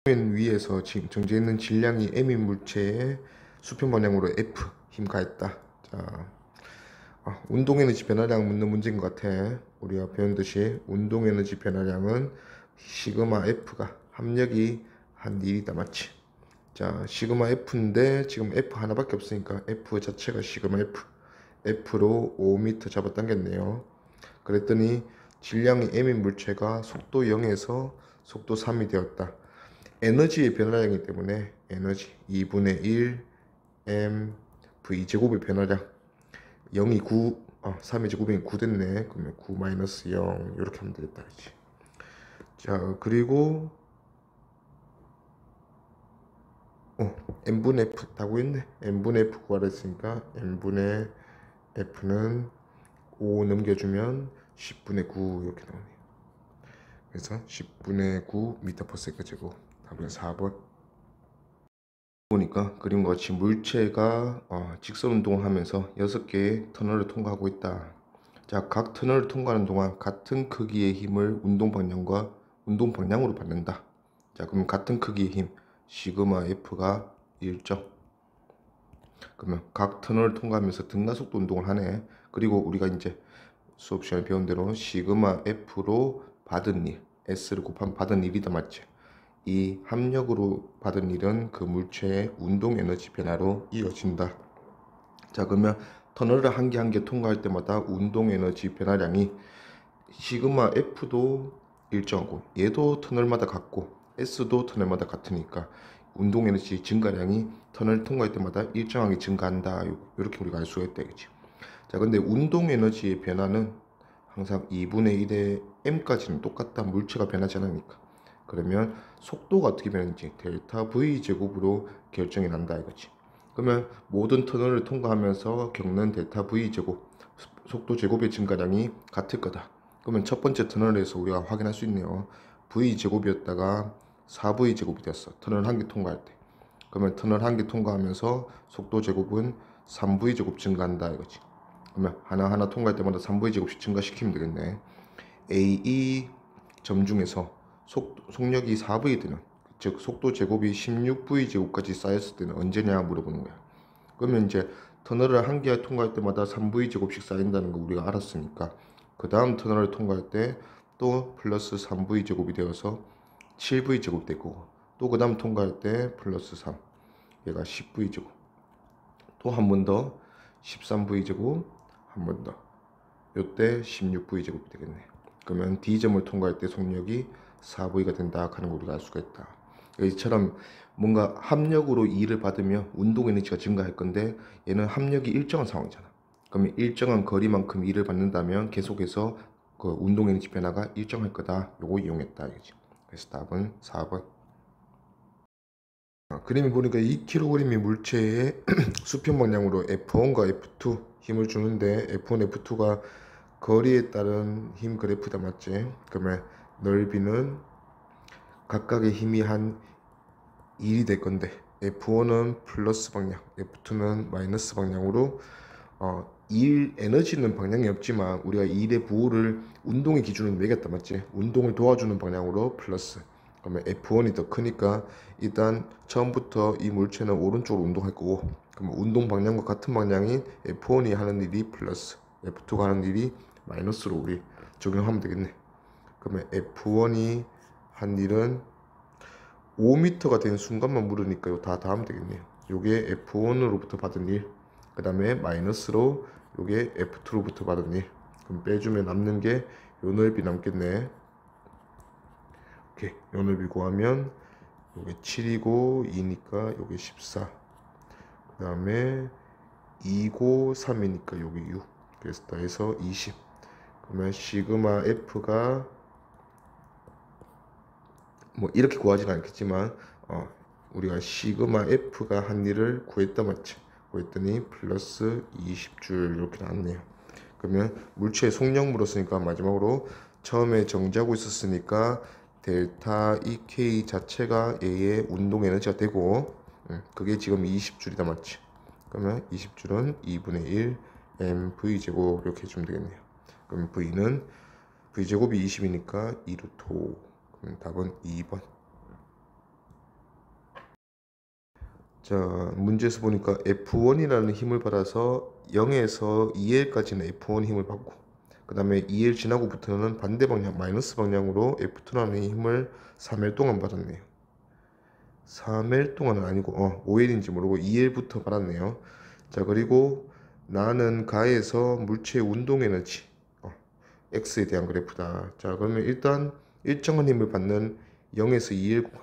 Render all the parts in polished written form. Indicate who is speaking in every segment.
Speaker 1: 표면 위에서 정지해 있는 질량이 m인 물체에 수평 방향으로 F 힘 가했다. 자, 운동 에너지 변화량 묻는 문제인 것 같아. 우리가 배운 듯이 운동 에너지 변화량은 시그마 F가 합력이 한 1이다, 맞지? 자, 시그마 F인데 지금 F 하나밖에 없으니까 F 자체가 시그마 F, F로 5m 잡아당겼네요. 그랬더니 질량이 m인 물체가 속도 0에서 속도 3이 되었다. 에너지의 변화량이기 때문에 에너지 2분의 1 m v 제곱의 변화량 0이 9, 3의 제곱이 9 됐네. 그러면 9 마이너스 0 이렇게 하면 되겠다, 그렇지? 자, 그리고 n분의 f 다고 했네. n분의 f 구하랬으니까 n분의 f는 5 넘겨주면 10분의 9 이렇게 나오네요. 그래서 10분의 9 m/s 제곱. 답은 4번. 보니까 그림과 같이 물체가 직선 운동을 하면서 6개의 터널을 통과하고 있다. 자, 각 터널을 통과하는 동안 같은 크기의 힘을 운동 방향으로 받는다. 자, 그러면 같은 크기의 힘 시그마 F가 일정. 그러면 각 터널을 통과하면서 등가속도 운동을 하네. 그리고 우리가 이제 수업 시간에 배운 대로 시그마 F로 받은 일, S를 곱하면 받은 일이다, 맞지? 이 합력으로 받은 일은 그 물체의 운동 에너지 변화로 이어진다. 자, 그러면 터널을 한 개 한 개 통과할 때마다 운동 에너지 변화량이 시그마 F도 일정하고 얘도 터널마다 같고 S도 터널마다 같으니까 운동 에너지 증가량이 터널 통과할 때마다 일정하게 증가한다. 이렇게 우리가 알 수가 있다, 그치? 자, 근데 운동 에너지의 변화는 항상 2분의 1의 m까지는 똑같다. 물체가 변하지 않으니까. 그러면 속도가 어떻게 변하는지 델타 V 제곱으로 결정이 난다, 이거지. 그러면 모든 터널을 통과하면서 겪는 델타 V 제곱 속도 제곱의 증가량이 같을 거다. 그러면 첫 번째 터널에서 우리가 확인할 수 있네요. V 제곱이었다가 4V 제곱이 됐어. 터널 한 개 통과할 때. 그러면 터널 한 개 통과하면서 속도 제곱은 3V 제곱 증가한다, 이거지. 그러면 하나하나 통과할 때마다 3V 제곱씩 증가시키면 되겠네. AE 점 중에서 속력이 4V 되는, 즉 속도 제곱이 16V 제곱까지 쌓였을 때는 언제냐 물어보는 거야. 그러면 이제 터널을 한 개 통과할 때마다 3V 제곱씩 쌓인다는 거 우리가 알았으니까 그 다음 터널을 통과할 때 또 플러스 3V 제곱이 되어서 7V 제곱 되고, 또 그 다음 통과할 때 플러스 3, 얘가 10V 제곱, 또 한 번 더 13V 제곱, 한 번 더, 요때 16V 제곱이 되겠네. 그러면 D점을 통과할 때 속력이 4V가 된다 하는 걸 우리가 알 수가 있다. 이처럼 뭔가 합력으로 E를 받으면 운동 에너지가 증가할 건데 얘는 합력이 일정한 상황이잖아. 그러면 일정한 거리만큼 E를 받는다면 계속해서 그 운동 에너지 변화가 일정할 거다. 요거 이용했다, 이거지. 그래서 답은 4번. 그림이 보니까 2kg의 물체에 수평 방향으로 F1과 F2 힘을 주는데 F1, F2가 거리에 따른 힘 그래프다, 맞지? 그러면 넓이는 각각의 힘이 한 1이 될 건데 F1은 플러스 방향, F2는 마이너스 방향으로 일 에너지는 방향이 없지만 우리가 일의 부호를 운동의 기준으로 매겼다, 맞지? 운동을 도와주는 방향으로 플러스. 그러면 F1이 더 크니까 일단 처음부터 이 물체는 오른쪽으로 운동할 거고, 그러면 운동 방향과 같은 방향인 F1이 하는 일이 플러스, F2가 하는 일이 마이너스로 우리 적용하면 되겠네. 그러면 F1이 한 일은 5m가 되는 순간만 물으니까 이거 다 하면 되겠네요. 요게 F1으로부터 받은 일, 그 다음에 마이너스로 요게 F2로부터 받은 일. 그럼 빼주면 남는 게 요 넓이 남겠네. 오케이, 요 넓이 구하면 요게 7이고 2니까 요게 14, 그 다음에 2고 3이니까 요게 6, 그래서 더해서 20. 그러면 시그마 F가 뭐 이렇게 구하지는 않겠지만 우리가 시그마 F가 한 일을 구했다, 맞지? 구했더니 플러스 20줄 이렇게 나왔네요. 그러면 물체의 속력 물었으니까 마지막으로 처음에 정지하고 있었으니까 델타 EK 자체가 A의 운동 에너지가 되고, 그게 지금 20줄이다, 맞지? 그러면 20줄은 2분의 1 mv 제곱 이렇게 해주면 되겠네요. 그럼 V는 V제곱이 20이니까 2루트 5. 그럼 답은 2번. 자, 문제에서 보니까 F1이라는 힘을 받아서 0에서 2L까지는 F1 힘을 받고, 그 다음에 2L 지나고부터는 반대 방향, 마이너스 방향으로 F2라는 힘을 3L 동안 받았네요. 3L 동안은 아니고 5L인지 모르고 2L부터 받았네요. 자, 그리고 나는 가에서 물체의 운동 에너지 X에 대한 그래프다. 자, 그러면 일단 일정한 힘을 받는 0에서 2L 구간,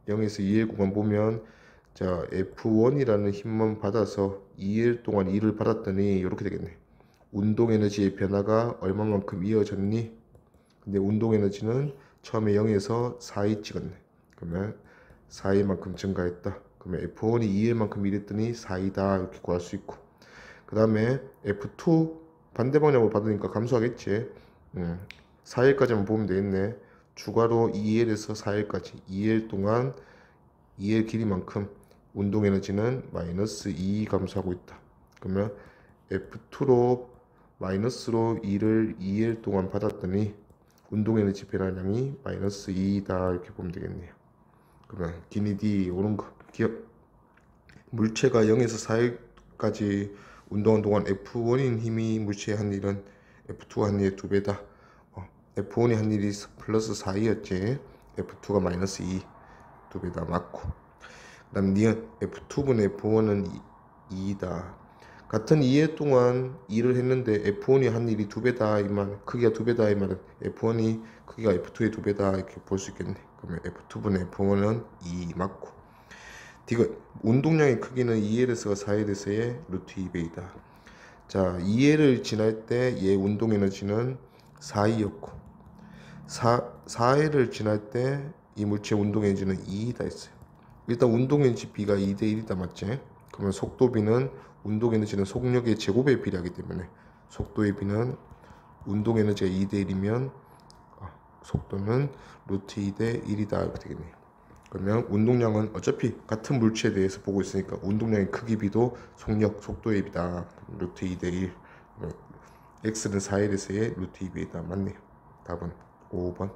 Speaker 1: 0에서 2L 구간 보면, 자, F1이라는 힘만 받아서 2L 동안 2를 받았더니 이렇게 되겠네. 운동 에너지의 변화가 얼마만큼 이어졌니? 근데 운동 에너지는 처음에 0에서 4이 찍었네. 그러면 4A만큼 증가했다. 그러면 F1이 2A만큼 이랬더니 4이다 이렇게 구할 수 있고, 그 다음에 F2 반대 방향으로 받으니까 감소하겠지. 4L까지만 보면 되겠네. 추가로 2L에서 4L까지 2L 동안 2L 길이만큼 운동 에너지는 마이너스 2 감소하고 있다. 그러면 F2로 마이너스로 2를 2L 동안 받았더니 운동 에너지 변화량이 마이너스 2다 이렇게 보면 되겠네요. 그러면 기니 D 오른 거 기억. 물체가 0에서 4L까지 운동한 동안 F1인 힘이 물체에 한 일은 F2가 한 일의 2배다. F1이 한 일이 플러스 4였지. F2가 마이너스 2, 2배다. 맞고. 그 다음 니은 F2분의 F1은 2다. 같은 2회 동안 일을 했는데 F1이 한 일이 2배다 이 말, 크기가 2배다 이 말은 F1이 크기가 F2의 2배다 이렇게 볼 수 있겠네. 그러면 F2분의 F1은 2 맞고, 디귿 운동량의 크기는 2Ls가 4Ls의 루트 2배이다. 자, 2L을 지날 때 얘 운동 에너지는 4E였고 4L을 지날 때 이 물체 운동 에너지는 2다 했어요. 일단 운동 에너지 B가 2대 1이다 맞지? 그러면 속도 B는 운동 에너지는 속력의 제곱에 비례하기 때문에 속도의 B는 운동 에너지가 2대 1이면 속도는 루트 2대 1이다 이렇게 되겠네요. 그러면 운동량은 어차피 같은 물체에 대해서 보고 있으니까 운동량의 크기 B도 속력, 속도의 B다. 루트 2대 1. X는 4L에서의 루트 2B이다. 맞네요. 답은 5번.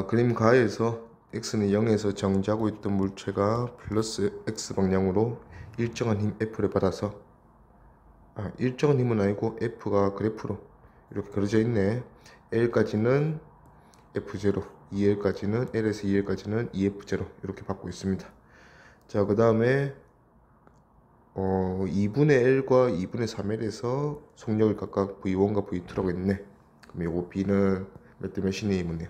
Speaker 1: 그림 가에서 X는 0에서 정지하고 있던 물체가 플러스 X 방향으로 일정한 힘 F를 받아서, 일정한 힘은 아니고 F가 그래프로 이렇게 그려져 있네. L까지는 F0, 2L까지는 L에서 2L까지는 EF0 이렇게 받고 있습니다. 자, 그 다음에 2분의 L과 2분의 3L에서 속력을 각각 V1과 V2라고 했네. 그럼 요거 B는 몇 대 몇이니 묻네요.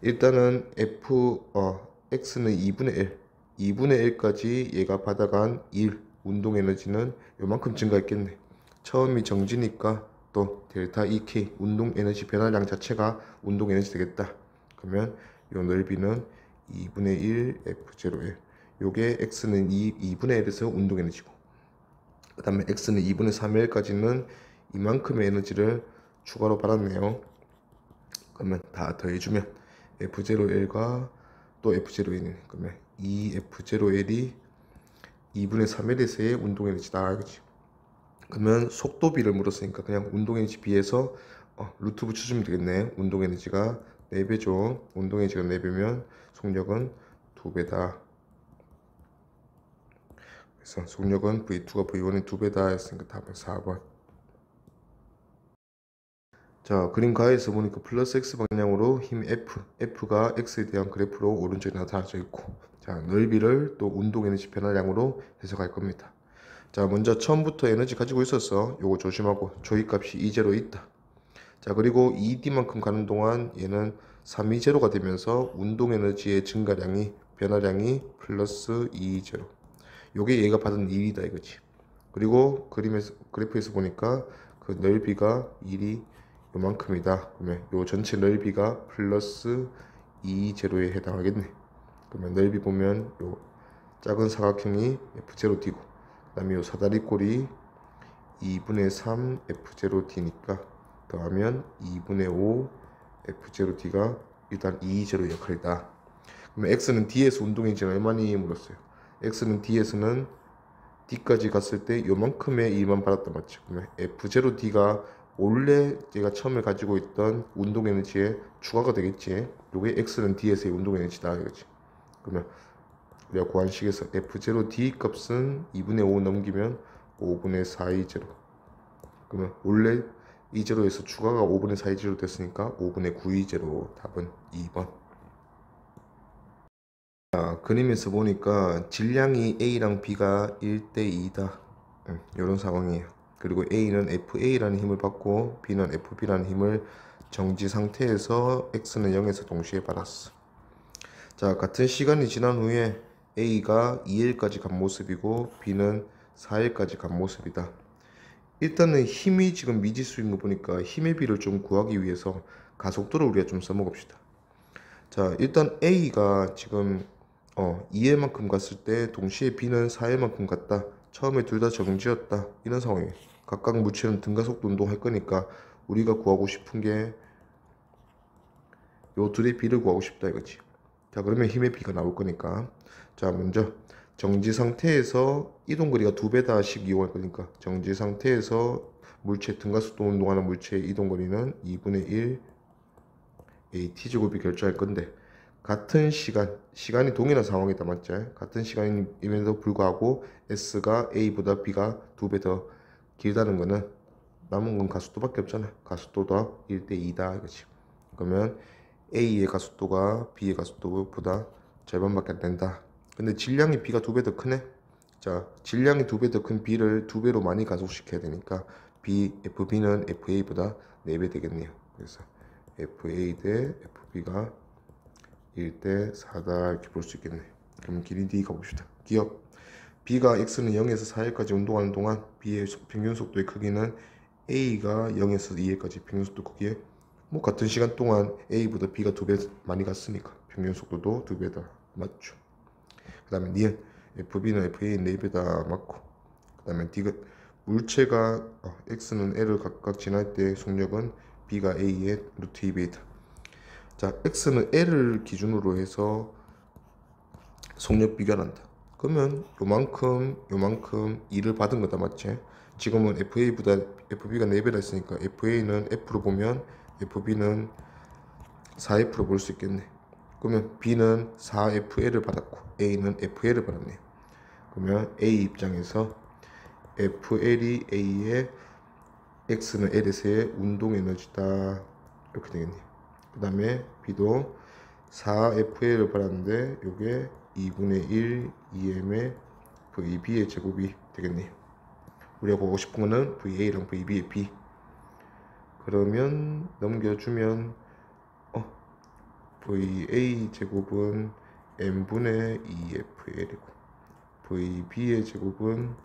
Speaker 1: 일단은 X는 2분의 L, 2분의 L까지 얘가 받아간 1 운동 에너지는 요만큼 증가했겠네. 처음이 정지니까 또 델타 EK 운동 에너지 변화량 자체가 운동 에너지 되겠다. 그러면 요 넓이는 2분의 1 F0L. 요게 X는 2분의 L에서 운동 에너지고, 그 다음에 X는 2분의 3L까지는 이만큼의 에너지를 추가로 받았네요. 그러면 다 더해주면 F0L과 또 F0L이네. 그러면 2F0L이 2분의 3L에서의 운동 에너지다. 그치? 그러면 속도 B를 물었으니까 그냥 운동 에너지 B에서 루트 붙여주면 되겠네. 운동 에너지가 4배죠. 운동 에너지가 4배면 속력은 2배다. 그래서 속력은 V2가 V1의 2배다 했으니까 답은 4번. 자, 그림 가에서 보니까 플러스 X 방향으로 힘 F가 X에 대한 그래프로 오른쪽에 나타나져 있고, 자, 넓이를 또 운동 에너지 변화량으로 해석할 겁니다. 자, 먼저 처음부터 에너지 가지고 있었어. 요거 조심하고 조이값이 2제로 있다. 자, 그리고 2D만큼 가는 동안 얘는 320가 되면서 운동 에너지의 증가량이 변화량이 플러스 220. 요게 얘가 받은 1이다 이거지. 그리고 그래프에서 보니까 그 넓이가 1이 요만큼이다. 그러면 요 전체 넓이가 플러스 2제로에 해당하겠네. 그러면 넓이 보면 요 작은 사각형이 F0D고, 그 다음에 요 사다리꼴이 2분의 3 F0D니까 더하면 2분의 5 F0D가 일단 2제로 역할이다. 그러면 X는 D에서 운동에너지는 얼마니 물었어요. X는 D에서는 D까지 갔을 때 요만큼의 1만 받았단 말이죠. 그러면 F0D가 원래 제가 처음에 가지고 있던 운동 에너지에 추가가 되겠지. 요게 X는 D에서의 운동 에너지다 이거지. 그러면 우리가 구한 식에서 F0D 값은 2분의 5 넘기면 5분의 4의 제로. 그러면 원래 이 제로에서 추가가 5분의 4의 제로 됐으니까 5분의 9의 제로. 답은 2번. 자, 그림에서 보니까 질량이 A랑 B가 1대 2다. 이런 상황이에요. 그리고 A는 FA라는 힘을 받고 B는 FB라는 힘을 정지 상태에서 X는 0에서 동시에 받았어. 자, 같은 시간이 지난 후에 A가 2L까지 간 모습이고 B는 4L까지 간 모습이다. 일단은 힘이 지금 미지수인 거 보니까 힘의 비를 좀 구하기 위해서 가속도를 우리가 좀 써먹읍시다. 자, 일단 A가 지금 2L만큼 갔을 때 동시에 B는 4L만큼 갔다. 처음에 둘 다 정지였다. 이런 상황이에요. 각각 물체는 등가속도 운동할 거니까 우리가 구하고 싶은 게 요 둘의 비를 구하고 싶다 이거지. 자, 그러면 힘의 비가 나올 거니까, 자, 먼저 정지 상태에서 이동거리가 2배다씩 이용할 거니까 정지 상태에서 물체 등가속도 운동하는 물체의 이동거리는 2분의 1 AT제곱이 결정할 건데, 같은 시간이 동일한 상황이다, 맞지? 같은 시간임에도 불구하고 S가 A보다 B가 2배 더 길다는 거는 남은 건 가속도밖에 없잖아. 가속도가 1대 2다 이거지. 그러면 A의 가속도가 B의 가속도보다 절반밖에 안 된다. 근데 질량이 B가 2배 더 크네. 자, 질량이 2배 더 큰 B를 2배로 많이 가속시켜야 되니까 FB는 FA보다 4배 되겠네요. 그래서 FA 대 FB가 1대 4다 이렇게 볼 수 있겠네. 그럼 길이 D 가봅시다. 기억 B가 X는 0에서 4L까지 운동하는 동안 B의 평균 속도의 크기는 A가 0에서 2L까지 평균 속도 크기에 뭐 같은 시간 동안 A보다 B가 2배 많이 갔으니까 평균 속도도 2배다. 맞죠? 그 다음에 니은 FB는 FA 4배다. 맞고, 그 다음에 D가 물체가 X는 L을 각각 지날 때 속력은 B가 A의 루트 2배이다. 자, X는 L을 기준으로 해서 속력 비교한다. 그러면 요만큼 2를 받은 거다. 맞지? 지금은 FA보다 FB가 4배라 했으니까 FA는 F로 보면 FB는 4F로 볼 수 있겠네. 그러면 B는 4FL을 받았고 A는 FL을 받았네요. 그러면 A 입장에서 FL이 A의 X는 L에서의 운동 에너지다 이렇게 되겠네요. 그 다음에 B도 4FL을 받았는데 이게 2분의 1 EM의 VB의 제곱이 되겠네요. 우리가 보고 싶은 거는 VA랑 VB의 B. 그러면 넘겨주면 VA 제곱은 n분의 2FL이고 VB의 제곱은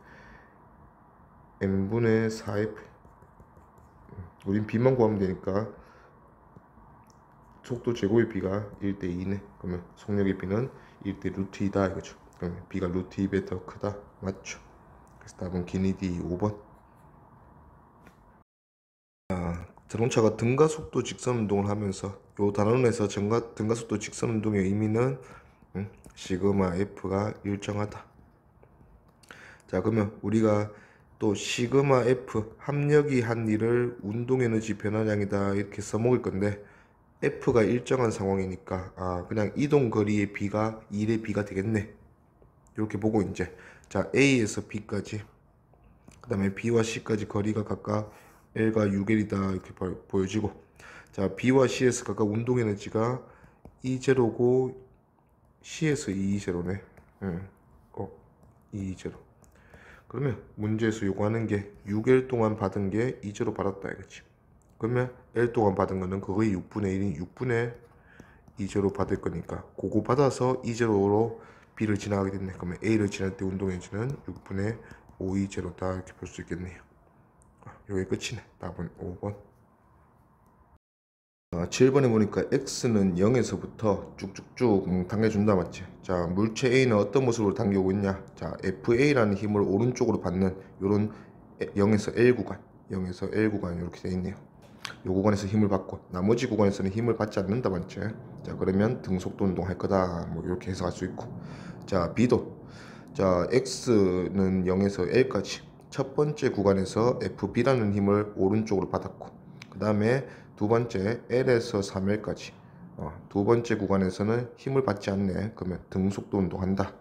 Speaker 1: n분의 4F. 우린 B만 구하면 되니까 속도 제곱의 B가 1대 2네. 그러면 속력의 B는 1대 루트 2다 이거죠. 그러면 B가 루트 2배 더 크다. 맞죠? 그래서 답은 기니디 5번. 자동차가 등가속도 직선 운동을 하면서 요 단원에서 등가속도 직선 운동의 의미는 시그마 F가 일정하다. 자, 그러면 우리가 또 시그마 F 합력이 한 일을 운동에너지 변화량이다 이렇게 써먹을 건데, F가 일정한 상황이니까 그냥 이동거리의 B가 1의 B가 되겠네. 이렇게 보고 이제 자, A에서 B까지, 그 다음에 B와 C까지 거리가 각각 L과 6L이다 이렇게 보여지고, 자, B와 C에서 각각 운동 에너지가 E0고 C에서 E0네. 220. 그러면 문제에서 요구하는 게 6L 동안 받은 게 E0 받았다 이거지. 그러면 L 동안 받은 거는 그거의 6분의 1인 6분의 E0 받을 거니까 그거 받아서 E0로 B를 지나가게 됐네. 그러면 A를 지날 때 운동 에너지는 6분의 5 E0다 이렇게 볼 수 있겠네요. 여기 끝이네. 답은 5번. 7번에 보니까 X는 0에서부터 쭉쭉쭉 당겨준다. 맞지? 자, 물체 A는 어떤 모습으로 당겨오고 있냐. 자, FA라는 힘을 오른쪽으로 받는 요런 0에서 L 구간, 0에서 L 구간 이렇게 되어 있네요. 요 구간에서 힘을 받고 나머지 구간에서는 힘을 받지 않는다. 맞지? 자, 그러면 등속도 운동할 거다. 뭐 이렇게 해석할 수 있고, 자, B도 자, X는 0에서 L까지 첫 번째 구간에서 FB라는 힘을 오른쪽으로 받았고, 그 다음에 두 번째 L에서 3L까지 두 번째 구간에서는 힘을 받지 않네. 그러면 등속도 운동한다.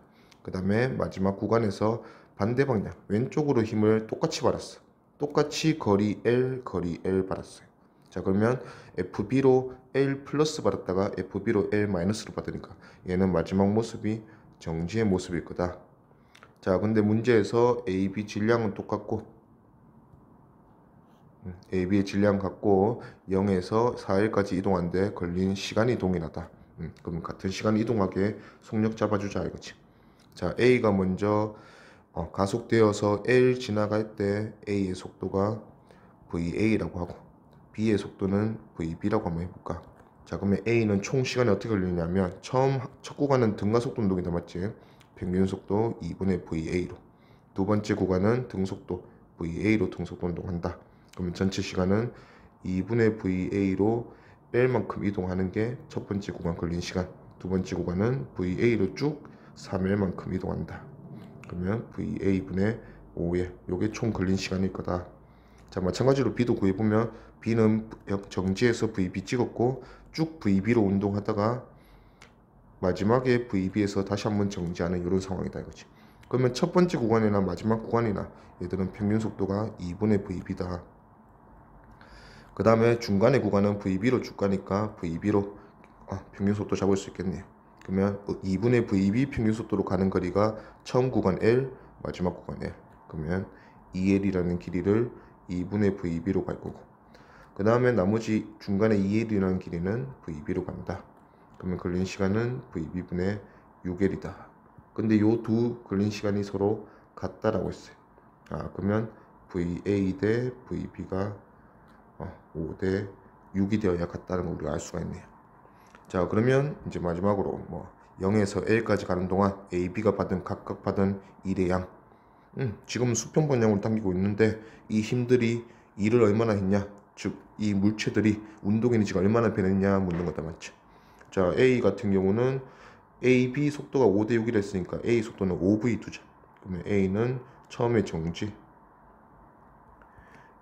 Speaker 1: 그 다음에 마지막 구간에서 반대 방향 왼쪽으로 힘을 똑같이 받았어. 똑같이 거리 L 받았어요. 자, 그러면 FB로 L 플러스 받았다가 FB로 L 마이너스로 받으니까 얘는 마지막 모습이 정지의 모습일 거다. 자, 근데 문제에서 AB 질량은 똑같고 AB의 질량 같고 0에서 4L까지 이동하는데 걸린 시간이 동일하다. 그럼 같은 시간 이동하게 속력 잡아주자 이거지. 자, A가 먼저 가속되어서 L 지나갈 때 A의 속도가 VA라고 하고 B의 속도는 VB라고 한번 해볼까. 자, 그러면 A는 총 시간이 어떻게 걸리냐면 첫 구간은 등가속도 운동이다, 맞지? 평균 속도 2분의 VA로, 두 번째 구간은 등속도 VA로 등속도 운동한다. 그러면 전체 시간은 2분의 VA로 L만큼 이동하는 게 첫 번째 구간 걸린 시간, 두 번째 구간은 VA로 쭉 3L만큼 이동한다. 그러면 VA분의 5L, 요게 총 걸린 시간일 거다. 자, 마찬가지로 B도 구해보면 B는 정지에서 VB 찍었고 쭉 VB로 운동하다가 마지막에 VB에서 다시 한번 정지하는 이런 상황이다 이거지. 그러면 첫 번째 구간이나 마지막 구간이나 얘들은 평균 속도가 2분의 VB다. 그 다음에 중간의 구간은 VB로 쭉 가니까 VB로 평균 속도 잡을 수 있겠네요. 그러면 2분의 VB 평균 속도로 가는 거리가 처음 구간 L, 마지막 구간 L. 그러면 2L이라는 길이를 2분의 VB로 갈 거고, 그 다음에 나머지 중간에 2L이라는 길이는 VB로 간다. 그러면 걸린 시간은 VB분의 6L이다. 근데 요 두 걸린 시간이 서로 같다라고 했어요. 그러면 VA 대 VB가 5대 6이 되어야 같다는 걸 우리가 알 수가 있네요. 자, 그러면 이제 마지막으로 0에서 L까지 가는 동안 AB가 각각 받은 일의 양. 지금 수평 방향으로 당기고 있는데 이 힘들이 일을 얼마나 했냐, 즉 이 물체들이 운동 에너지가 얼마나 변했냐 묻는 거다, 맞죠? 자, A 같은 경우는 AB 속도가 5대 6이라 했으니까 A 속도는 5V 두자. 그러면 A는 처음에 정지,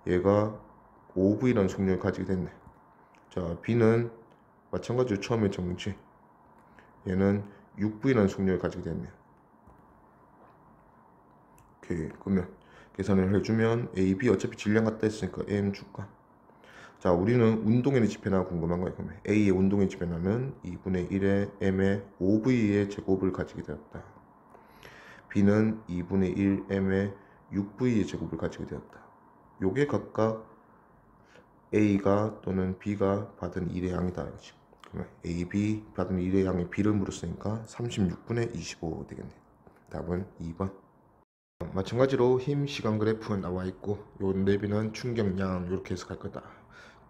Speaker 1: 얘가 5V라는 속력을 가지게 됐네. 자, B는 마찬가지로 처음에 정지, 얘는 6V라는 속력을 가지게 됐네요. 오케이, 그러면 계산을 해주면 AB 어차피 질량 같다 했으니까 M 줄까. 자, 우리는 운동에너지 변화가 궁금한 거예요. 그러면 A의 운동에너지 변화는 2분의 1의 M의 5V의 제곱을 가지게 되었다. B는 2분의 1 M의 6V의 제곱을 가지게 되었다. 요게 각각 A가 또는 B가 받은 일의 양이다 이거지. 그러면 AB 받은 일의 양의 B를 물었으니까 36분의 25 되겠네. 답은 2번. 마찬가지로 힘 시간 그래프는 나와 있고 요 내비는 충격량 이렇게 해석할 거다.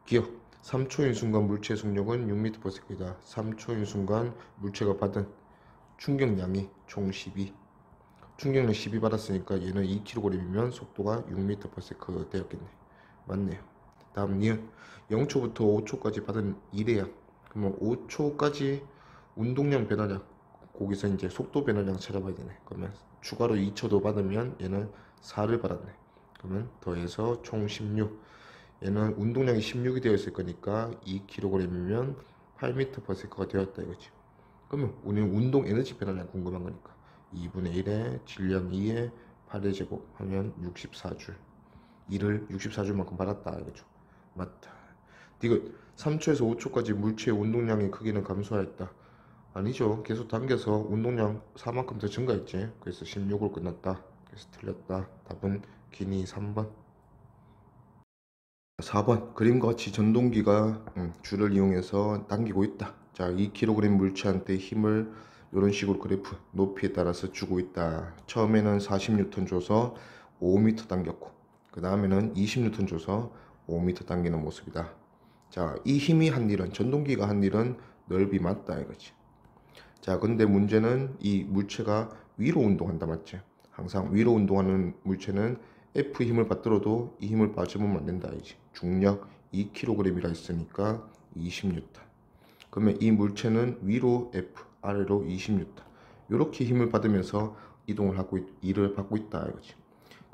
Speaker 1: 기억 3초인 순간 물체 속력은 6m/s이다. 3초인 순간 물체가 받은 충격량이 총 12. 충격량 12 받았으니까 얘는 2kg이면 속도가 6m/s 되었겠네. 맞네요. 다음 니은 0초부터 5초까지 받은 일의 양. 그러면 5초까지 운동량 변화량, 거기서 이제 속도 변화량 찾아봐야 되네. 그러면 추가로 2초 더 받으면 얘는 4를 받았네. 그러면 더해서 총 16. 얘는 운동량이 16이 되어 있을 거니까 2kg이면 8m/s가 되었다 이거지. 그러면 우리는 운동 에너지 변화량 궁금한 거니까 2분의 1에 질량 2에 8의 제곱 하면 64줄. 2를 64줄만큼 받았다 이거죠. 맞다. 이거 3초에서 5초까지 물체의 운동량의 크기는 감소하였다. 아니죠. 계속 당겨서 운동량 4만큼 더 증가했지. 그래서 16으로 끝났다. 그래서 틀렸다. 답은 기니 3번. 4번 그림과 같이 전동기가 줄을 이용해서 당기고 있다. 자, 2kg 물체한테 힘을 이런 식으로 그래프 높이에 따라서 주고 있다. 처음에는 40N 줘서 5m 당겼고 그 다음에는 20N 줘서 5m 당기는 모습이다. 자, 이 힘이 한 일은, 전동기가 한 일은 넓이 맞다 이거지. 자, 근데 문제는 이 물체가 위로 운동한다, 맞지? 항상 위로 운동하는 물체는 F 힘을 받들어도 이 힘을 빠지면 안 된다 이지. 중력 2kg이라 했으니까 20N. 그러면 이 물체는 위로 F, 아래로 20N. 이렇게 힘을 받으면서 이동을 하고 일을 받고 있다 이거지.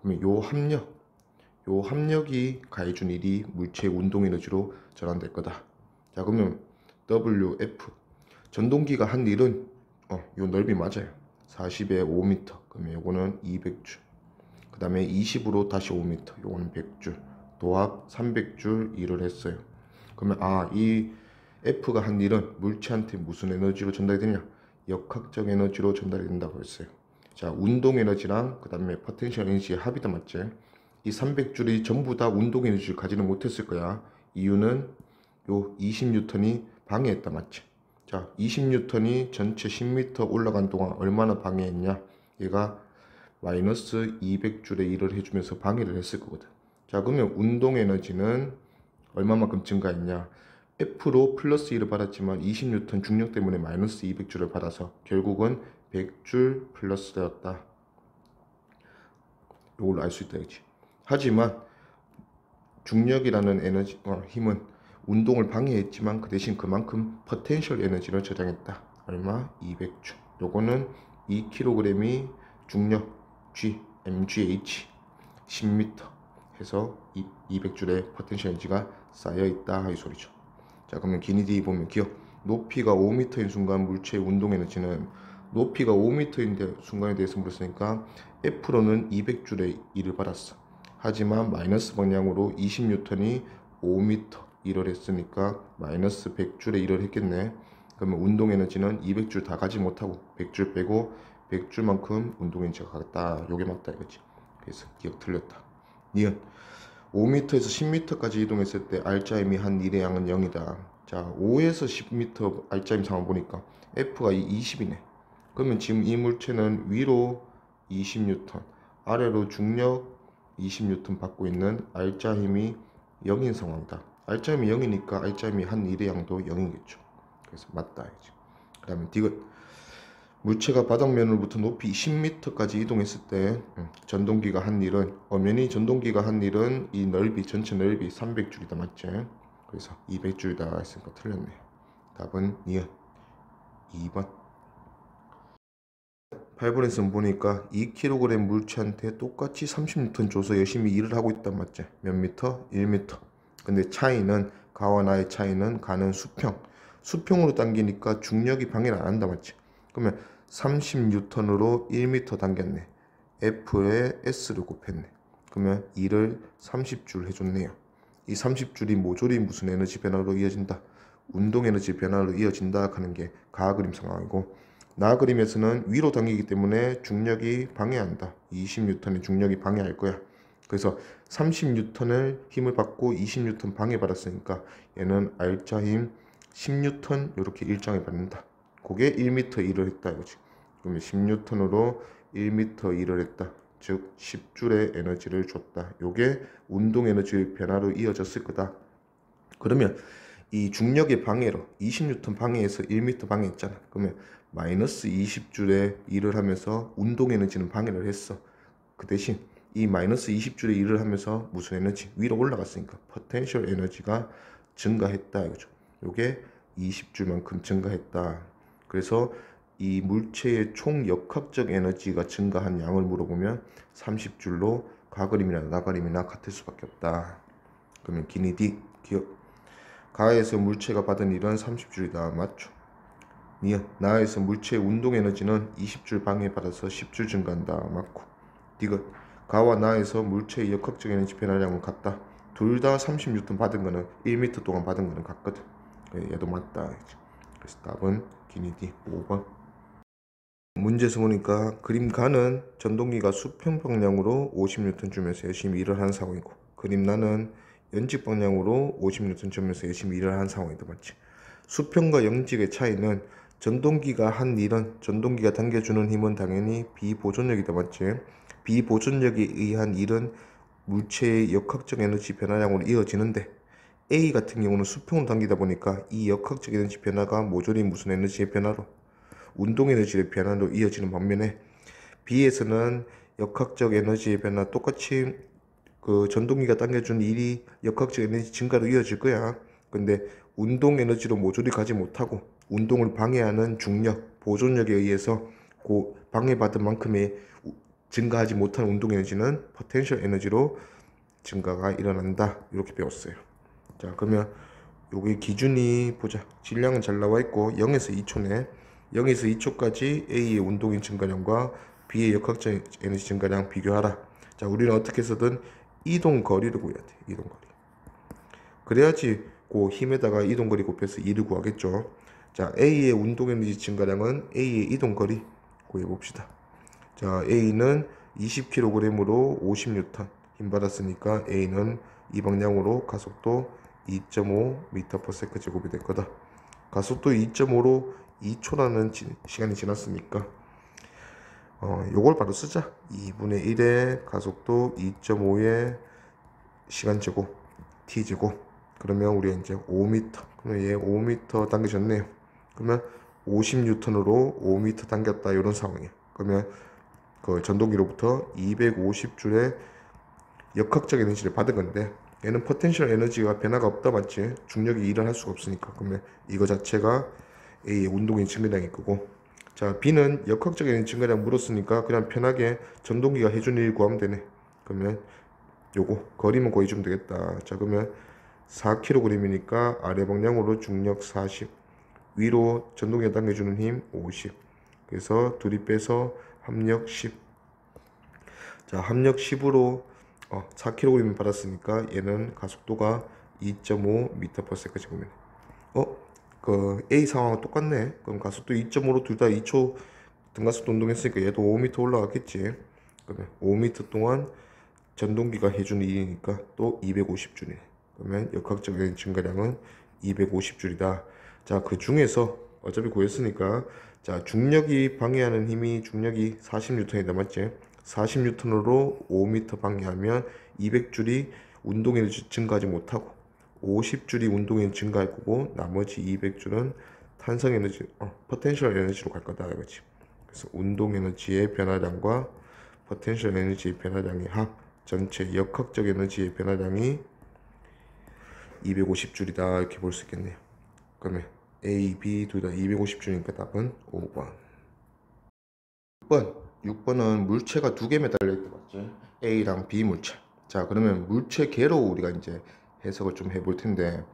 Speaker 1: 그러면 요 합력이 가해준 일이 물체의 운동 에너지로 전환될 거다. 자, 그러면 WF 전동기가 한 일은 요 넓이 맞아요. 40에 5m. 그러면 요거는 200줄. 그 다음에 20으로 다시 5m. 요거는 100줄. 도합 300줄 일을 했어요. 그러면 이 F가 한 일은 물체한테 무슨 에너지로 전달이 되냐? 역학적 에너지로 전달이 된다고 했어요. 자, 운동 에너지랑 그 다음에 포텐셜 에너지의 합이다, 맞지? 이 300줄이 전부 다 운동 에너지를 가지는 못했을 거야. 이유는 요 20N이 방해했다, 맞지? 자, 20N이 전체 10m 올라간 동안 얼마나 방해했냐? 얘가 마이너스 200줄의 일을 해주면서 방해를 했을 거거든. 자, 그러면 운동 에너지는 얼마만큼 증가했냐? F로 플러스 1을 받았지만 20N 중력 때문에 마이너스 200줄을 받아서 결국은 100줄 플러스 되었다. 이걸로 알 수 있다, 그치? 하지만 중력이라는 에너지, 힘은 운동을 방해했지만 그 대신 그만큼 포텐셜 에너지를 저장했다. 얼마? 200줄. 요거는 2kg이 중력 G, mgh 10m 해서 200줄의 포텐셜 에너지가 쌓여있다 이 소리죠. 자, 그러면 기니디 보면 기억, 높이가 5m인 순간 물체의 운동 에너지는, 높이가 5m인 순간에 대해서 물었으니까 F로는 200줄의 일을 받았어. 하지만 마이너스 방향으로 20N이 5m 일을 했으니까 마이너스 100줄의 일을 했겠네. 그러면 운동 에너지는 200줄 다 가지 못하고 100줄 빼고 100줄만큼 운동 에너지가 가겠다. 요게 맞다 이거지. 그래서 기억 틀렸다. 니은 5m에서 10m까지 이동했을 때 알짜임이 한 일의 양은 0이다. 자, 5에서 10m 알짜임 상황 보니까 F가 20이네. 그러면 지금 이 물체는 위로 20N, 아래로 중력 20N 받고 있는 알짜 힘이 0인 상황이다. 알짜 힘이 0이니까 알짜 힘이 한 일의 양도 0이겠죠. 그래서 맞다. 그 다음에 디귿, 물체가 바닥면으로부터 높이 10m까지 이동했을 때 전동기가 한 일은, 엄연히 전동기가 한 일은 이 넓이, 전체 넓이 300줄이다, 맞지? 그래서 200줄이다 했으니까 틀렸네. 답은 니은 2번. 8번에서 보니까 2kg 물체한테 똑같이 30N 줘서 열심히 일을 하고 있단, 맞지? 몇 미터? 1m. 근데 차이는, 가와 나의 차이는 가는 수평으로 당기니까 중력이 방해를 안 한다, 맞지? 그러면 30N으로 1m 당겼네. F에 S를 곱했네. 그러면 2를 30줄 해줬네요. 이 30줄이 모조리 무슨 에너지 변화로 이어진다? 운동 에너지 변화로 이어진다 하는 게 가 그림 상황이고, 나 그림에서는 위로 당기기 때문에 중력이 방해한다. 20N의 중력이 방해할 거야. 그래서 30N을 힘을 받고 20N 방해받았으니까 얘는 알짜 힘 10N 이렇게 일정을 받는다. 그게 1m 일을 했다 이거지. 그러면 10N으로 1m 일을 했다. 즉 10줄의 에너지를 줬다. 요게 운동 에너지 변화로 이어졌을 거다. 그러면 이 중력의 방해로 20N 방해해서 1m 방해했잖아. 그러면 마이너스 20줄의 일을 하면서 운동 에너지는 방해를 했어. 그 대신 이 마이너스 20줄의 일을 하면서 무슨 에너지? 위로 올라갔으니까 포텐셜 에너지가 증가했다 이거죠. 요게 20줄만큼 증가했다. 그래서 이 물체의 총 역학적 에너지가 증가한 양을 물어보면 30줄로 가그림이나 나그림이나 같을 수밖에 없다. 그러면 기니디 기억, 가에서 물체가 받은 일은 30줄이다. 맞죠? 니은, 나에서 물체의 운동 에너지는 20줄 방해받아서 10줄 증가한다. 맞고. 디귿, 가와 나에서 물체의 역학적 에너지 변화량은 같다. 둘 다 30N 받은 거는 1m 동안 받은 거는 같거든. 얘도 맞다. 그래서 답은 기니디 5번. 문제에서 보니까 그림 가는 전동기가 수평 방향으로 50N 주면서 열심히 일을 하는 상황이고, 그림 나는 연직 방향으로 50N 주면서 열심히 일을 하는 상황이다, 맞지? 수평과 영직의 차이는, 전동기가 한 일은, 전동기가 당겨주는 힘은 당연히 비보존력이다, 맞지? 비보존력에 의한 일은 물체의 역학적 에너지 변화량으로 이어지는데, A 같은 경우는 수평으로 당기다 보니까 이 역학적 에너지 변화가 모조리 무슨 에너지의 변화로? 운동 에너지의 변화로 이어지는 반면에, B에서는 역학적 에너지의 변화, 똑같이 그 전동기가 당겨준 일이 역학적 에너지 증가로 이어질 거야. 근데 운동 에너지로 모조리 가지 못하고 운동을 방해하는 중력, 보존력에 의해서 그 방해받은 만큼의 증가하지 못한 운동 에너지는 포텐셜 에너지로 증가가 일어난다. 이렇게 배웠어요. 자, 그러면 요게 기준이 보자. 질량은 잘 나와 있고 0에서 2초네. 0에서 2초까지 A의 운동인 증가량과 B의 역학적 에너지 증가량 비교하라. 자, 우리는 어떻게 해서든 이동거리를 구해야 돼. 이동거리. 그래야지 그 힘에다가 이동거리 곱해서 2를 구하겠죠. 자, A의 운동에너지 증가량은 A의 이동거리 구해봅시다. 자, A는 20kg으로 50N 힘 받았으니까 A는 이 방향으로 가속도 2.5m/s 제곱이 될 거다. 가속도 2.5로 2초라는 시간이 지났으니까 요걸 바로 쓰자. 2분의 1의 가속도 2.5의 시간 제곱 t 제곱. 그러면 우리 이제 5m. 그러면 얘 5m 당겨졌네요. 그러면 50N으로 5m 당겼다, 이런 상황이에요. 그러면 그 전동기로부터 250J의 역학적 에너지를 받은 건데, 얘는 포텐셜 에너지가 변화가 없다, 맞지? 중력이 일을 할 수가 없으니까. 그러면 이거 자체가 A의 운동의 증가량일 거고, 자, B는 역학적 에너지 증가량 물었으니까 그냥 편하게 전동기가 해준 일 구하면 되네. 그러면 요거 거리만 구해주면 되겠다. 자, 그러면 4kg이니까 아래 방향으로 중력 40, 위로 전동기가 당겨주는 힘 50. 그래서 둘이 빼서 합력 10. 자, 합력 10으로 4kg 받았으니까 얘는 가속도가 2.5m/s 제곱이네. 그 A 상황은 똑같네. 그럼 가속도 2.5로 둘 다 2초 등가속도 운동했으니까 얘도 5m 올라갔겠지. 그러면 5m 동안 전동기가 해주는 일이니까 또 250J네. 그러면 역학적 증가량은 250J이다. 자, 그 중에서 어차피 구했으니까, 자, 중력이 방해하는 힘이 중력이 40N이다, 맞지? 40N으로 5m 방해하면 200J이 운동에너지 증가하지 못하고 50J이 운동에너지 증가할 거고, 나머지 200J는 탄성에너지, 포텐셜 에너지로 갈 거다, 이거지. 그래서 운동에너지의 변화량과 포텐셜 에너지의 변화량의 합, 전체 역학적 에너지의 변화량이 250J이다, 이렇게 볼 수 있겠네요. 그러면 A, B 둘 다 250J니까 답은 5번. 6번은 물체가 두 개 매달려 있다, 맞지? A랑 B 물체. 자, 그러면 물체 개로 우리가 이제 해석을 좀 해볼 텐데,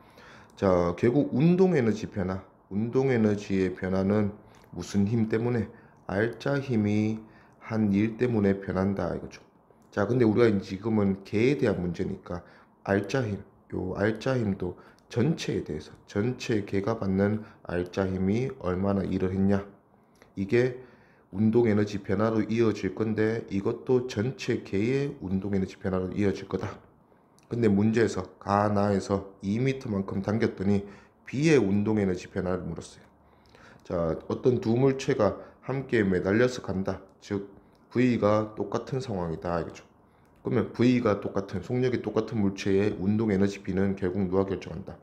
Speaker 1: 자, 결국 운동 에너지 변화, 운동 에너지의 변화는 무슨 힘 때문에? 알짜 힘이 한 일 때문에 변한다, 이거죠. 자, 근데 우리가 지금은 개에 대한 문제니까 알짜 힘, 요 알짜 힘도 전체에 대해서, 전체 개가 받는 알짜 힘이 얼마나 일을 했냐, 이게 운동 에너지 변화로 이어질 건데, 이것도 전체 개의 운동 에너지 변화로 이어질 거다. 근데 문제에서 가나에서 2m만큼 당겼더니 B의 운동 에너지 변화를 물었어요. 자, 어떤 두 물체가 함께 매달려서 간다. 즉 V가 똑같은 상황이다, 이거죠. 그러면 V가 똑같은, 속력이 똑같은 물체의 운동 에너지 B는 결국 누가 결정한다?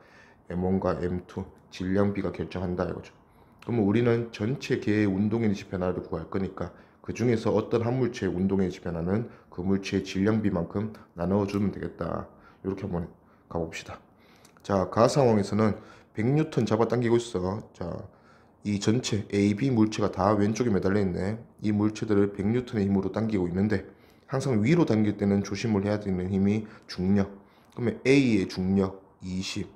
Speaker 1: M1과 M2 질량 B가 결정한다, 이거죠. 그러면 우리는 전체 개의 운동 에너지 변화를 구할 거니까 그 중에서 어떤 한 물체의 운동 에너지 변화는 그 물체의 질량 B만큼 나눠주면 되겠다. 이렇게 한번 가봅시다. 자, 가 상황에서는 100N 잡아당기고 있어. 자, 이 전체 A, B 물체가 다 왼쪽에 매달려 있네. 이 물체들을 100N의 힘으로 당기고 있는데, 항상 위로 당길 때는 조심을 해야 되는 힘이 중력. 그러면 A의 중력 20,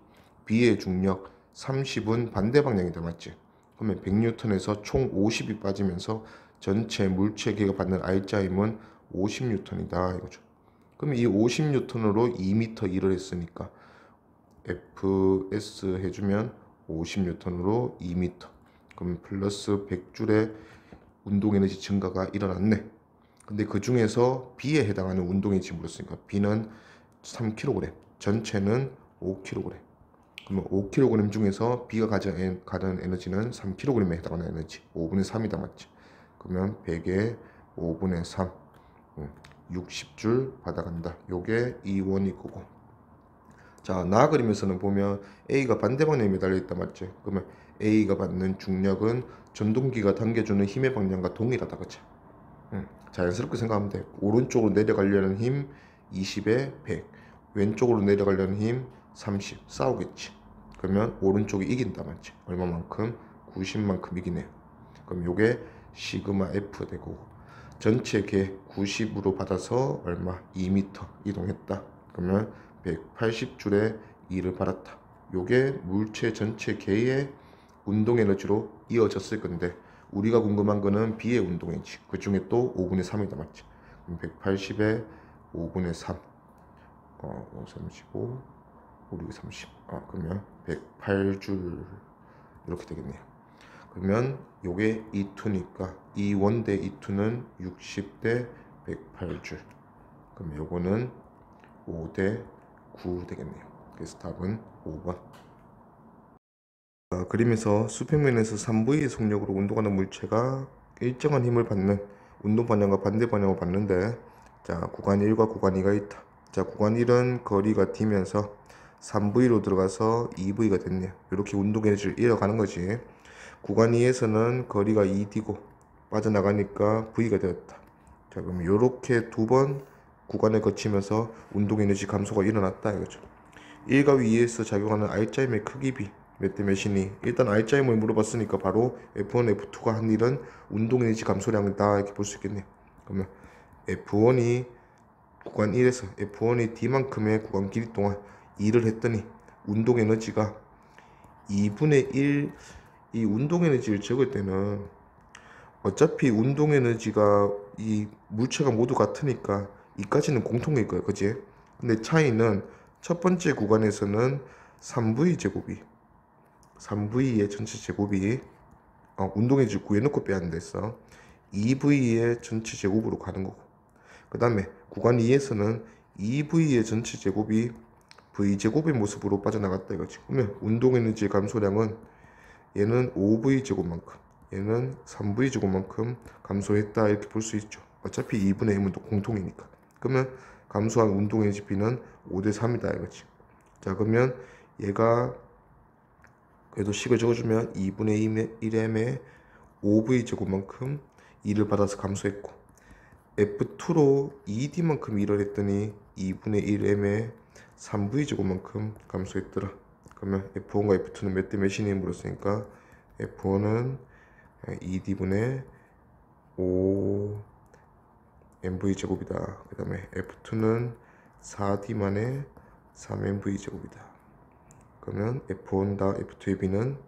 Speaker 1: B의 중력 30은 반대 방향이다, 맞지? 그러면 100N에서 총 50이 빠지면서 전체 물체 개가 받는 알짜 힘은 50N이다, 이거죠. 그럼 이 50N으로 2m 일을 했으니까 FS 해주면 50N으로 2m. 그럼 플러스 100J의 운동 에너지 증가가 일어났네. 근데 그 중에서 B에 해당하는 운동 에너지 물었으니까 B는 3kg, 전체는 5kg. 그러면 5kg 중에서 B가 가는 에너지는 3kg에 해당하는 에너지 5분의 3이다, 맞지? 그러면 100에 5분의 3, 60줄 받아간다. 요게 2원이 거고. 자, 나 그리면서는 보면 A가 반대 방향에 매달려 있다, 맞지? 그러면 A가 받는 중력은 전동기가 당겨주는 힘의 방향과 동일하다, 그치? 자연스럽게 생각하면 돼. 오른쪽으로 내려가려는 힘 20에 100, 왼쪽으로 내려가려는 힘 30, 싸우겠지. 그러면 오른쪽이 이긴다, 맞지? 얼마만큼? 90만큼 이기네요. 그럼 요게 시그마 F 되고, 전체 개 90으로 받아서 얼마? 2m 이동했다. 그러면 180줄의 2를 받았다. 요게 물체 전체 개의 운동 에너지로 이어졌을 건데, 우리가 궁금한 거는 B의 운동 에너지. 그 중에 또 5분의 3이 남았지. 180에 5분의 3. 35, 5, 6, 30. 그러면 108줄 이렇게 되겠네요. 그러면 요게 E2니까 E1 대 E2는 60 대 108줄. 그럼 요거는 5 대 9 되겠네요. 그래서 답은 5번. 그림에서 수평면에서 3V의 속력으로 운동하는 물체가 일정한 힘을 받는 운동 방향과 반대 방향을 받는데, 자, 구간 1과 구간 2가 있다. 자, 구간 1은 거리가 D면서 3V로 들어가서 2V가 됐네요. 이렇게 운동 에너지를 이어가는 거지. 구간 2에서는 거리가 2D고 빠져나가니까 V가 되었다. 자, 그럼 이렇게 두 번 구간을 거치면서 운동 에너지 감소가 일어났다 이거죠. 1과 2에서 작용하는 R자임의 크기 비 몇 대 몇이니? 일단 R자임을 물어봤으니까 바로 F1, F2가 한 일은 운동 에너지 감소량이다 이렇게 볼 수 있겠네요. 그러면 F1이 구간 1에서 F1이 D만큼의 구간 길이 동안 2를 했더니 운동 에너지가 2분의 1. 이 운동 에너지를 적을 때는 어차피 운동 에너지가 이 물체가 모두 같으니까 이까지는 공통일 거야, 그지? 근데 차이는 첫 번째 구간에서는 3V 제곱이 3V의 전체 제곱이 운동 에너지 구해놓고 빼야 됐어. 2V의 전체 제곱으로 가는 거고, 그 다음에 구간 2에서는 2V의 전체 제곱이 V제곱의 모습으로 빠져나갔다 이거지. 그러면 운동 에너지의 감소량은 얘는 5V 제곱만큼, 얘는 3V 제곱만큼 감소했다 이렇게 볼 수 있죠. 어차피 2분의 1은 공통이니까. 그러면 감소한 운동 에너지 B는 5대 3이다 이거지. 자, 그러면 얘가 그래도 식을 적어주면 2분의 1m의 5V 제곱만큼 2를 받아서 감소했고, F2로 2D만큼 일을 했더니 2분의 1m의 3V 제곱만큼 감소했더라. 그러면 F1과 F2는 몇 대 몇이니 물었으니까 F1은 2D분의 5mv 제곱이다. 그 다음에 F2는 4D만의 3mv 제곱이다. 그러면 F1다 F2의 B는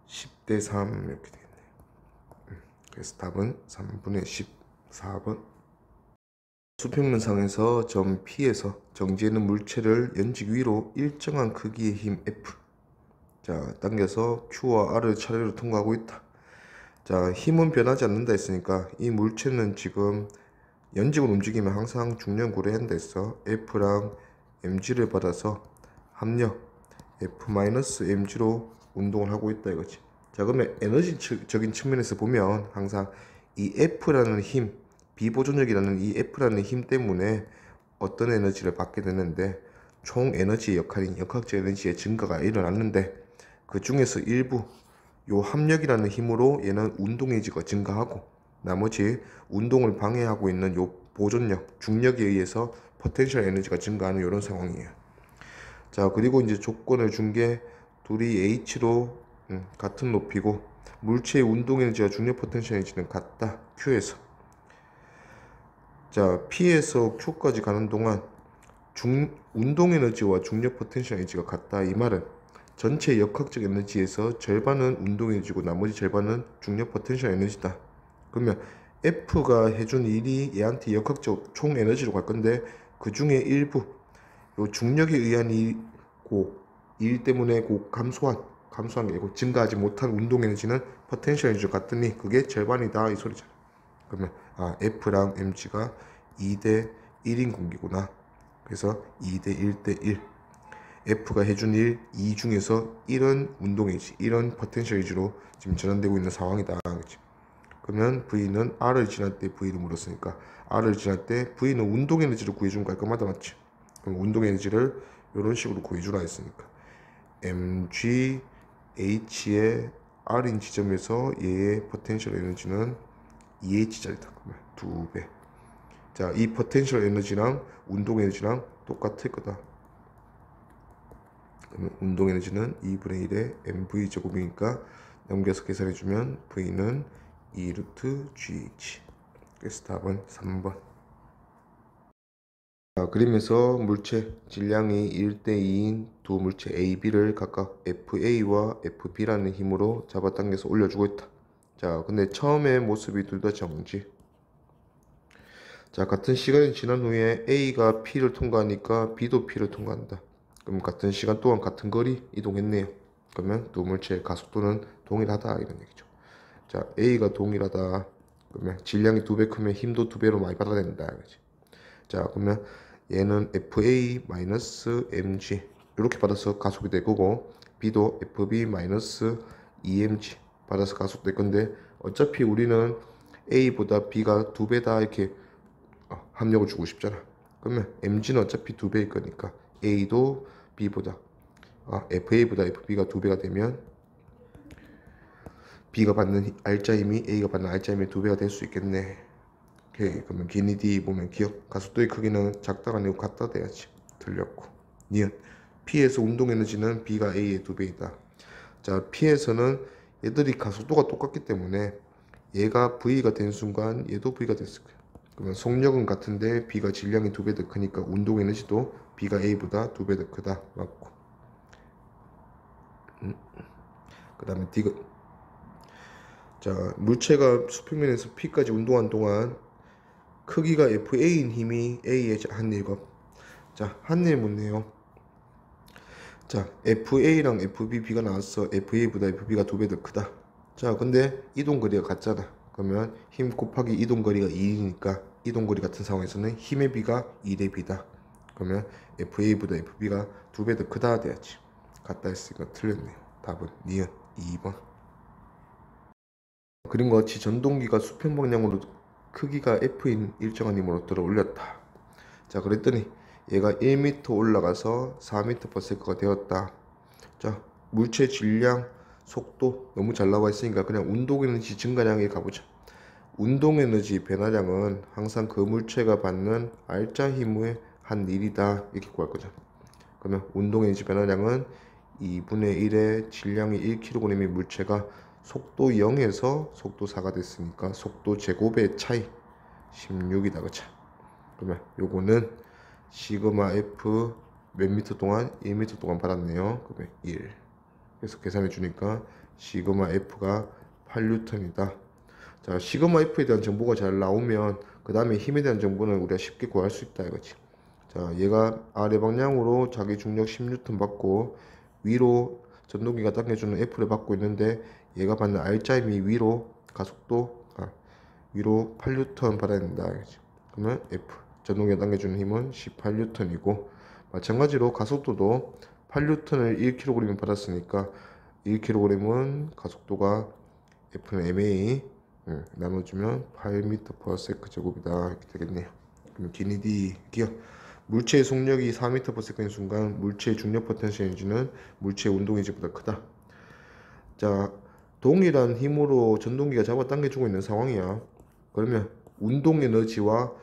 Speaker 1: 10대 3 이렇게 되겠네. 그래서 답은 3분의 14번. 수평면상에서 점 P에서 정지하는 물체를 연직 위로 일정한 크기의 힘 F. 자, 당겨서 Q와 R을 차례로 통과하고 있다. 자, 힘은 변하지 않는다 했으니까 이 물체는 지금 연직으로 움직이면 항상 중력 고려한다 했어. F랑 mg를 받아서 합력 F-mg로 운동을 하고 있다 이거지. 자, 그러면 에너지적인 측면에서 보면 항상 이 F라는 힘, 비보존력이라는 이 F라는 힘 때문에 어떤 에너지를 받게 되는데, 총 에너지의 역할인 역학적 에너지의 증가가 일어났는데, 그 중에서 일부 요 합력이라는 힘으로 얘는 운동 에너지가 증가하고, 나머지 운동을 방해하고 있는 요 보존력, 중력에 의해서 포텐셜 에너지가 증가하는 이런 상황이에요. 자, 그리고 이제 조건을 준 게 둘이 H로 같은 높이고 물체의 운동 에너지와 중력 포텐셜 에너지는 같다. Q에서. 자, P에서 Q까지 가는 동안 운동 에너지와 중력 포텐셜 에너지가 같다. 이 말은 전체 역학적 에너지에서 절반은 운동 에너지고 나머지 절반은 중력 포텐셜 에너지다. 그러면 F가 해준 일이 얘한테 역학적 총 에너지로 갈 건데, 그 중에 일부 요 중력에 의한 일 때문에 감소한 게 아니고 증가하지 못한 운동 에너지는 포텐셜 에너지로 갔더니 그게 절반이다 이 소리잖아. 그러면 F랑 mg가 2대 1인 공기구나. 그래서 2대 1대 1. F가 해준 일 2 중에서 1은 운동 에너지, 1은 포텐셜 에너지로 지금 전환되고 있는 상황이다. 그치? 그러면 V는 R을 지날 때 V를 물었으니까 R을 지날 때 V는 운동 에너지를 구해주면 깔끔하다, 맞지? 그럼 운동 에너지를 이런 식으로 구해주라 했으니까 mg h의 R인 지점에서 얘의 포텐셜 에너지는 2h짜리다. 그러면 2배. 자, 이 포텐셜 에너지랑 운동 에너지랑 똑같을 거다. 그러면 운동 에너지는 2분의 1의 mv 제곱이니까 넘겨서 계산해주면 V는 2루트 GH. 그래서 답은 3번. 자, 그러면서 물체 질량이 1대2인 두 물체 A, B를 각각 FA와 FB라는 힘으로 잡아당겨서 올려주고 있다. 자, 근데 처음에 모습이 둘 다 정지. 자, 같은 시간이 지난 후에 A가 P를 통과하니까 B도 P를 통과한다. 그럼 같은 시간 동안 같은 거리 이동했네요. 그러면 두 물체의 가속도는 동일하다 이런 얘기죠. 자, A가 동일하다. 그러면 질량이 2배 크면 힘도 2배로 많이 받아낸다. 그렇지? 자, 그러면 얘는 FA-mg 이렇게 받아서 가속이 될 거고, B도 FB-2mg 받아서 가속될 건데, 어차피 우리는 A보다 B가 2배다 이렇게 합력을 주고 싶잖아. 그러면 mg는 어차피 2배일 거니까 A도 B보다 FA보다 FB가 2배가 되면 B가 받는 알짜 힘이 A가 받는 알짜 힘의 2배가 될 수 있겠네. 오케이. 그러면 기니 D 보면 기억 가속도의 크기는 작다가 아니고 같다 돼야지. 틀렸고. 니은 P에서 운동 에너지는 B가 A의 2배이다. 자, P에서는 얘들이 가속도가 똑같기 때문에 얘가 V가 된 순간 얘도 V가 됐을 거야. 그러면 속력은 같은데 B가 질량이 2배 더 크니까 운동 에너지도 B가 A보다 2배 더 크다. 맞고. 그 다음에 D가 자, 물체가 수평면에서 P까지 운동한 동안 크기가 FA인 힘이 A의 한일과 자, 한일 묻네요. 자, FA랑 FB가 나왔어. FA보다 FB가 2배 더 크다. 자, 근데 이동거리가 같잖아. 그러면 힘 곱하기 이동거리가 2이니까 이동거리 같은 상황에서는 힘의 비가 2대 B다. 그러면 FA보다 FB가 2배 더 크다 돼야지. 같다 했으니까 틀렸네요. 답은 니은 2번. 그린 것 같이 전동기가 수평 방향으로 크기가 F인 일정한 힘으로 들어 올렸다. 자, 그랬더니 얘가 1m 올라가서 4m/s가 되었다. 자, 물체 질량, 속도 너무 잘 나와 있으니까 그냥 운동 에너지 증가량에 가보자. 운동 에너지 변화량은 항상 그 물체가 받는 알짜 힘의 한 일이다 이렇게 구할 거죠. 그러면 운동 에너지 변화량은 2분의 1의 질량이 1kg인 물체가 속도 0에서 속도 4가 됐으니까 속도 제곱의 차이 16이다. 그쵸? 그러면 요거는 시그마 F 몇 미터 동안 1m 동안 받았네요. 그러면 1. 그래서 계산해 주니까 시그마 F가 8N이다. 자, 시그마 F에 대한 정보가 잘 나오면 그 다음에 힘에 대한 정보는 우리가 쉽게 구할 수 있다 이거지. 자, 얘가 아래 방향으로 자기 중력 10N 받고 위로 전동기가 당겨주는 F를 받고 있는데 얘가 받는 알짜 힘이 위로 가속도 위로 8N 받아야 된다 이거지. 그러면 F 전동기가 당겨주는 힘은 18N이고 마찬가지로 가속도도 8N을 1kg 받았으니까 1kg은 가속도가 F는 MA 나눠주면 8m/s 제곱이다 이렇게 되겠네요. 그럼 기니디 기억 물체의 속력이 4m/s인 순간 물체의 중력 포텐셜 에너지는 물체의 운동 에너지보다 크다. 자, 동일한 힘으로 전동기가 잡아당겨주고 있는 상황이야. 그러면 운동 에너지와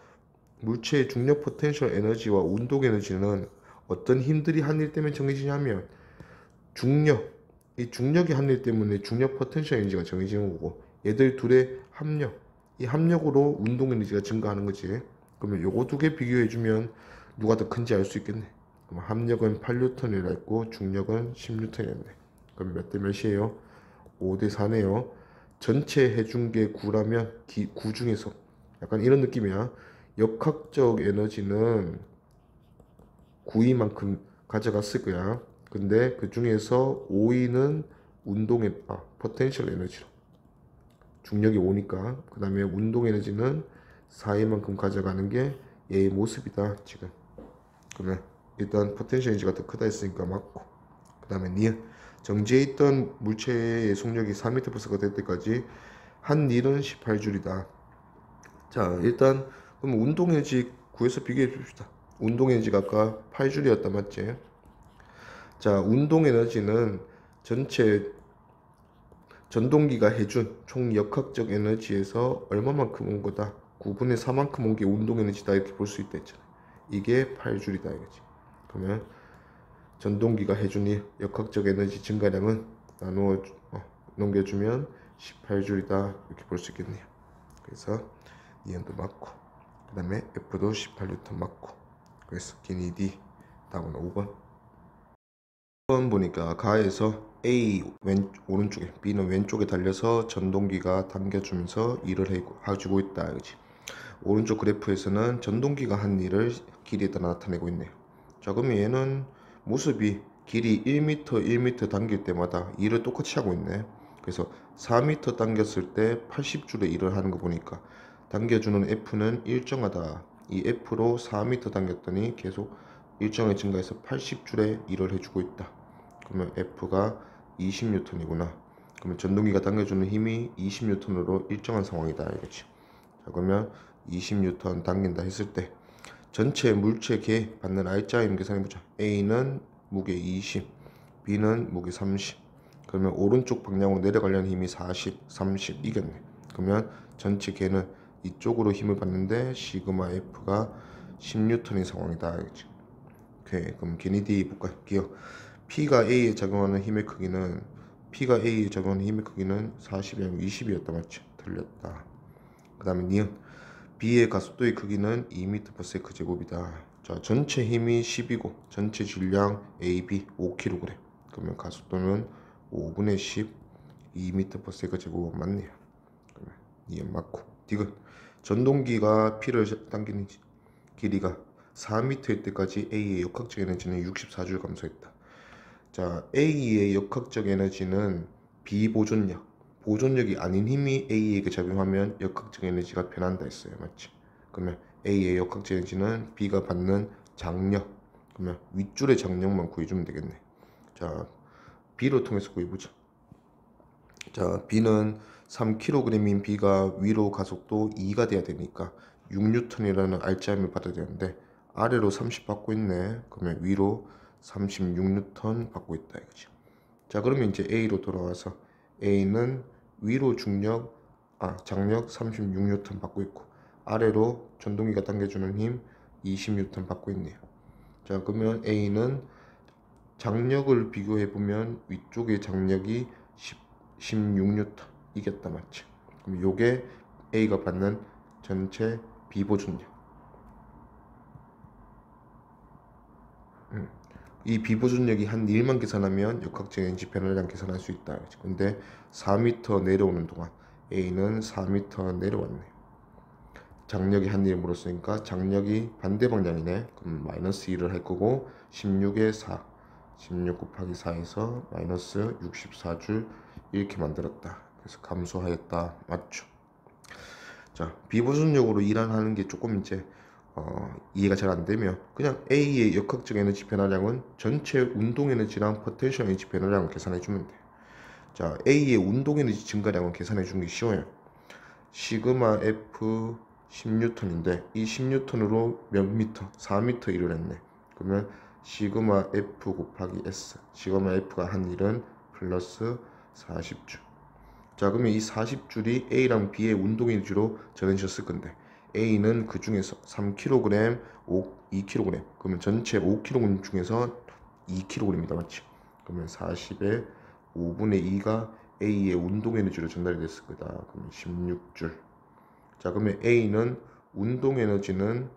Speaker 1: 물체의 중력 포텐셜 에너지와 운동 에너지는 어떤 힘들이 한 일 때문에 정해지냐면 중력, 이 중력이 한 일 때문에 중력 포텐셜 에너지가 정해지는 거고 얘들 둘의 합력, 이 합력으로 운동 에너지가 증가하는 거지. 그러면 요거 두 개 비교해주면 누가 더 큰지 알 수 있겠네. 그럼 합력은 8N이라 했고 중력은 10N이었네. 그럼 몇 대 몇이에요? 5대 4네요. 전체 해준 게 9라면 9 중에서 약간 이런 느낌이야. 역학적 에너지는 9위만큼 가져갔을 거야. 근데 그 중에서 5위는 운동의 포텐셜 에너지로 중력이 5니까 그 다음에 운동 에너지는 4위만큼 가져가는 게 얘의 모습이다 지금. 그러면 일단 포텐셜 에너지가 더 크다 했으니까 맞고, 그 다음에 니은 정지해 있던 물체의 속력이 4m/s가 될 때까지 한 닐은 18줄이다. 자, 일단 그럼 운동 에너지 구해서 비교해 줍시다. 운동 에너지가 아까 8줄이었다 맞지? 자, 운동 에너지는 전체 전동기가 해준 총 역학적 에너지에서 얼마만큼 온 거다? 9분의 4만큼 온 게 운동 에너지다 이렇게 볼 수 있다 했잖아. 이게 8줄이다 이거지. 그러면 전동기가 해준 이 역학적 에너지 증가량은 나누어 넘겨주면 18줄이다 이렇게 볼 수 있겠네요. 그래서 니은도 맞고 그 다음에 F도 18N 맞고 그래서 길이 D. 다음은 5번. 5번 보니까 가에서 A 오른쪽에, B는 왼쪽에 달려서 전동기가 당겨주면서 일을 해주고 있다. 그치? 오른쪽 그래프에서는 전동기가 한 일을 길이에다 나타내고 있네요. 자, 그러면 얘는 모습이 길이 1m, 1m 당길 때마다 일을 똑같이 하고 있네. 그래서 4m 당겼을 때 80줄의 일을 하는 거 보니까 당겨주는 F는 일정하다. 이 F로 4m 당겼더니 계속 일정하게 증가해서 80줄의 일을 해주고 있다. 그러면 F가 20N이구나. 그러면 전동기가 당겨주는 힘이 20N으로 일정한 상황이다. 이거지. 자, 그러면 20N 당긴다 했을 때 전체 물체계 받는 R자임 계산해보자. A는 무게 20, B는 무게 30. 그러면 오른쪽 방향으로 내려가려는 힘이 40, 30 이겼네. 그러면 전체 계는 이쪽으로 힘을 받는데 시그마 F가 10N인 상황이다. 알겠지? 오케이. 그럼 개니디 볼게요. P가 A에 작용하는 힘의 크기는 P가 A에 작용하는 힘의 크기는 40이 아니고 20이었다. 맞지? 틀렸다. 그 다음에 니은 B의 가속도의 크기는 2m/s 제곱이다. 자, 전체 힘이 10이고 전체 질량 AB 5kg. 그러면 가속도는 5분의 10 2m/s 제곱 맞네요. 그러면 니은 맞고. 디귿 전동기가 P를 당기는 길이가 4m일 때까지 A의 역학적 에너지는 64줄 감소했다. 자, A의 역학적 에너지는 비보존력, 보존력이 아닌 힘이 A에게 작용하면 역학적 에너지가 변한다 했어요. 맞지? 그러면 A의 역학적 에너지는 B가 받는 장력, 그러면 윗줄의 장력만 구해주면 되겠네. 자, B로 통해서 구해보자. 자, B는 3kg인 B가 위로 가속도 2가 돼야 되니까 6N이라는 R자임을 받아야 되는데 아래로 30 받고 있네. 그러면 위로 36N 받고 있다 이거지. 자, 그러면 이제 A로 돌아와서 A는 위로 장력 36N 받고 있고 아래로 전동기가 당겨주는 힘 20N 받고 있네요. 자, 그러면 A는 장력을 비교해보면 위쪽의 장력이 16N 이겼다. 맞지? 그럼 요게 A가 받는 전체 비보존력. 이 비보존력이 한 일만 계산하면 역학적 에너지 변화량 계산할 수 있다. 근데 4m 내려오는 동안 A는 4m 내려왔네. 장력이 한 일 물었으니까 장력이 반대 방향이네. 그럼 마이너스 1을 할 거고 16에 4 16 곱하기 4에서 마이너스 64줄 이렇게 만들었다. 그래서 감소하였다. 맞죠? 자, 비보존력으로 일하는 게 조금 이제 이해가 잘 안 되면 그냥 A의 역학적 에너지 변화량은 전체 운동 에너지랑 포텐셜 에너지 변화량을 계산해 주면 돼. 자, A의 운동 에너지 증가량은 계산해 주는 게 쉬워요. 시그마 F 10N인데 이 10N으로 몇 미터? 4m 일을 했네. 그러면 시그마 F 곱하기 S, 시그마 F가 한 일은 플러스 40줄. 자, 그러면 이 40줄이 A랑 B의 운동 에너지로 정해졌을 건데 A는 그 중에서 3kg, 2kg. 그러면 전체 5kg 중에서 2kg입니다. 맞죠? 그러면 40의 5분의 2가 A의 운동 에너지로 전달이 됐을 거다. 그러면 16줄. 자, 그러면 A는 운동 에너지는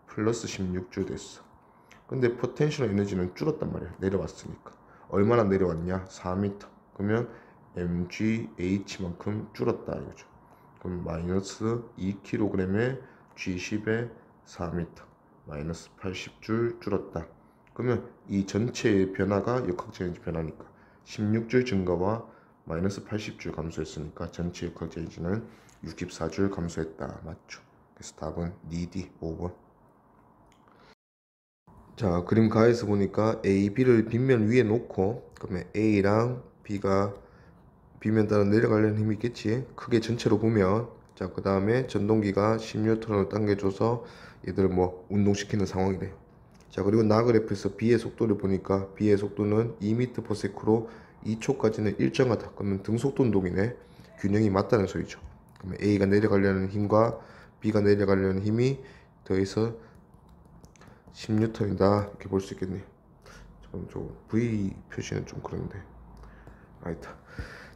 Speaker 1: 플러스 16줄 됐어. 근데 포텐셜 에너지는 줄었단 말이야. 내려왔으니까. 얼마나 내려왔냐? 4m. 그러면 mgh만큼 줄었다 이거죠. 그럼 마이너스 2kg에 g10에 4m 마이너스 80줄 줄었다. 그러면 이 전체의 변화가 역학적 에너지 변화니까 16줄 증가와 마이너스 80줄 감소했으니까 전체 역학적 에너지는 64줄 감소했다. 맞죠? 그래서 답은 니디 5번. 자, 그림 가에서 보니까 A, B를 빗면 위에 놓고 그러면 A랑 B가 빗면 따라 내려가려는 힘이 있겠지. 크게 전체로 보면. 자, 그 다음에 전동기가 10N을 당겨줘서 얘들을 뭐 운동시키는 상황이래요. 자, 그리고 나그래프에서 B의 속도를 보니까 B의 속도는 2m/s로 2초까지는 일정하다. 그러면 등속도 운동이네. 균형이 맞다는 소리죠. 그러면 A가 내려가려는 힘과 B가 내려가려는 힘이 더해서 10N이다 이렇게 볼 수 있겠네요. 잠깐 저 V 표시는 좀 그런데 아니다.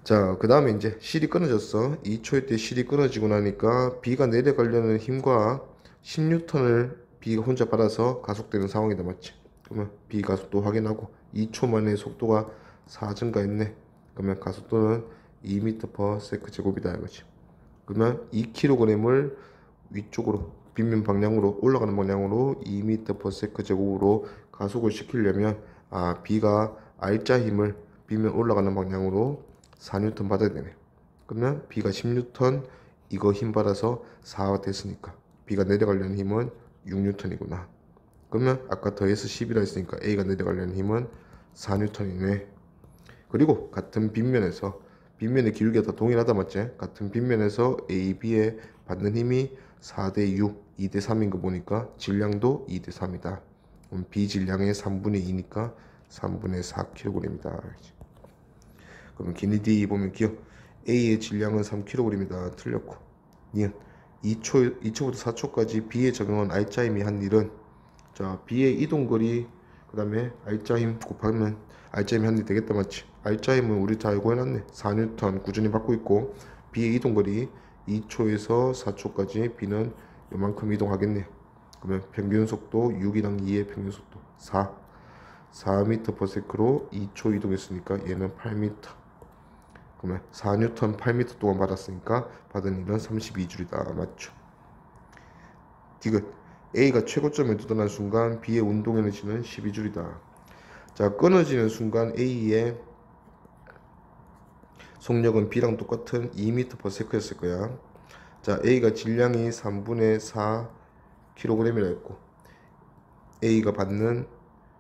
Speaker 1: 자, 그 다음에 이제 실이 끊어졌어. 2초일 때 실이 끊어지고 나니까 B가 내려가려는 힘과 10N을 B가 혼자 받아서 가속되는 상황이다, 맞지? 그러면 B 가속도 확인하고 2초 만에 속도가 4 증가했네. 그러면 가속도는 2m/s 제곱이다 이거지. 그러면 2kg을 위쪽으로 빗면 방향으로 올라가는 방향으로 2m/s 제곱으로 가속을 시키려면 B가 R자 힘을 빗면 올라가는 방향으로 4N 받아야 되네. 그러면 B가 10N 이거 힘 받아서 4가 됐으니까 B가 내려가려는 힘은 6N이구나. 그러면 아까 더해서 10이라 했으니까 A가 내려가려는 힘은 4N이네. 그리고 같은 빗면의 기울기가 다 동일하다 맞지? 같은 빗면에서 A, B에 받는 힘이 4대 6, 2대 3인 거 보니까 질량도 2대 3이다. 그럼 B 질량의 3분의 2니까 3분의 4kg이다. 그러면 기니 D 보면 기억 A의 질량은 3kg이다. 틀렸고 니은 2초부터 4초까지 B에 적용한 R자 힘이 한 일은 자 B의 이동거리 그 다음에 R자 힘 곱하면 R자 힘이 한 일 되겠다 맞지? R자 힘은 우리 다 알고 해놨네. 4N 꾸준히 받고 있고 B의 이동거리 2초에서 4초까지 B는 요만큼 이동하겠네. 그러면 평균 속도 6이랑 2의 평균 속도 4m/s로 2초 이동했으니까 얘는 8m. 그러면 4N 8m 동안 받았으니까 받은 일은 32줄이다. 맞죠? 디귿 A가 최고점에 도달한 순간 B의 운동 에너지는 12줄이다. 자, 끊어지는 순간 A의 속력은 B랑 똑같은 2m/s였을 거야. 자, A가 질량이 3분의 4kg이라 했고 A가 받는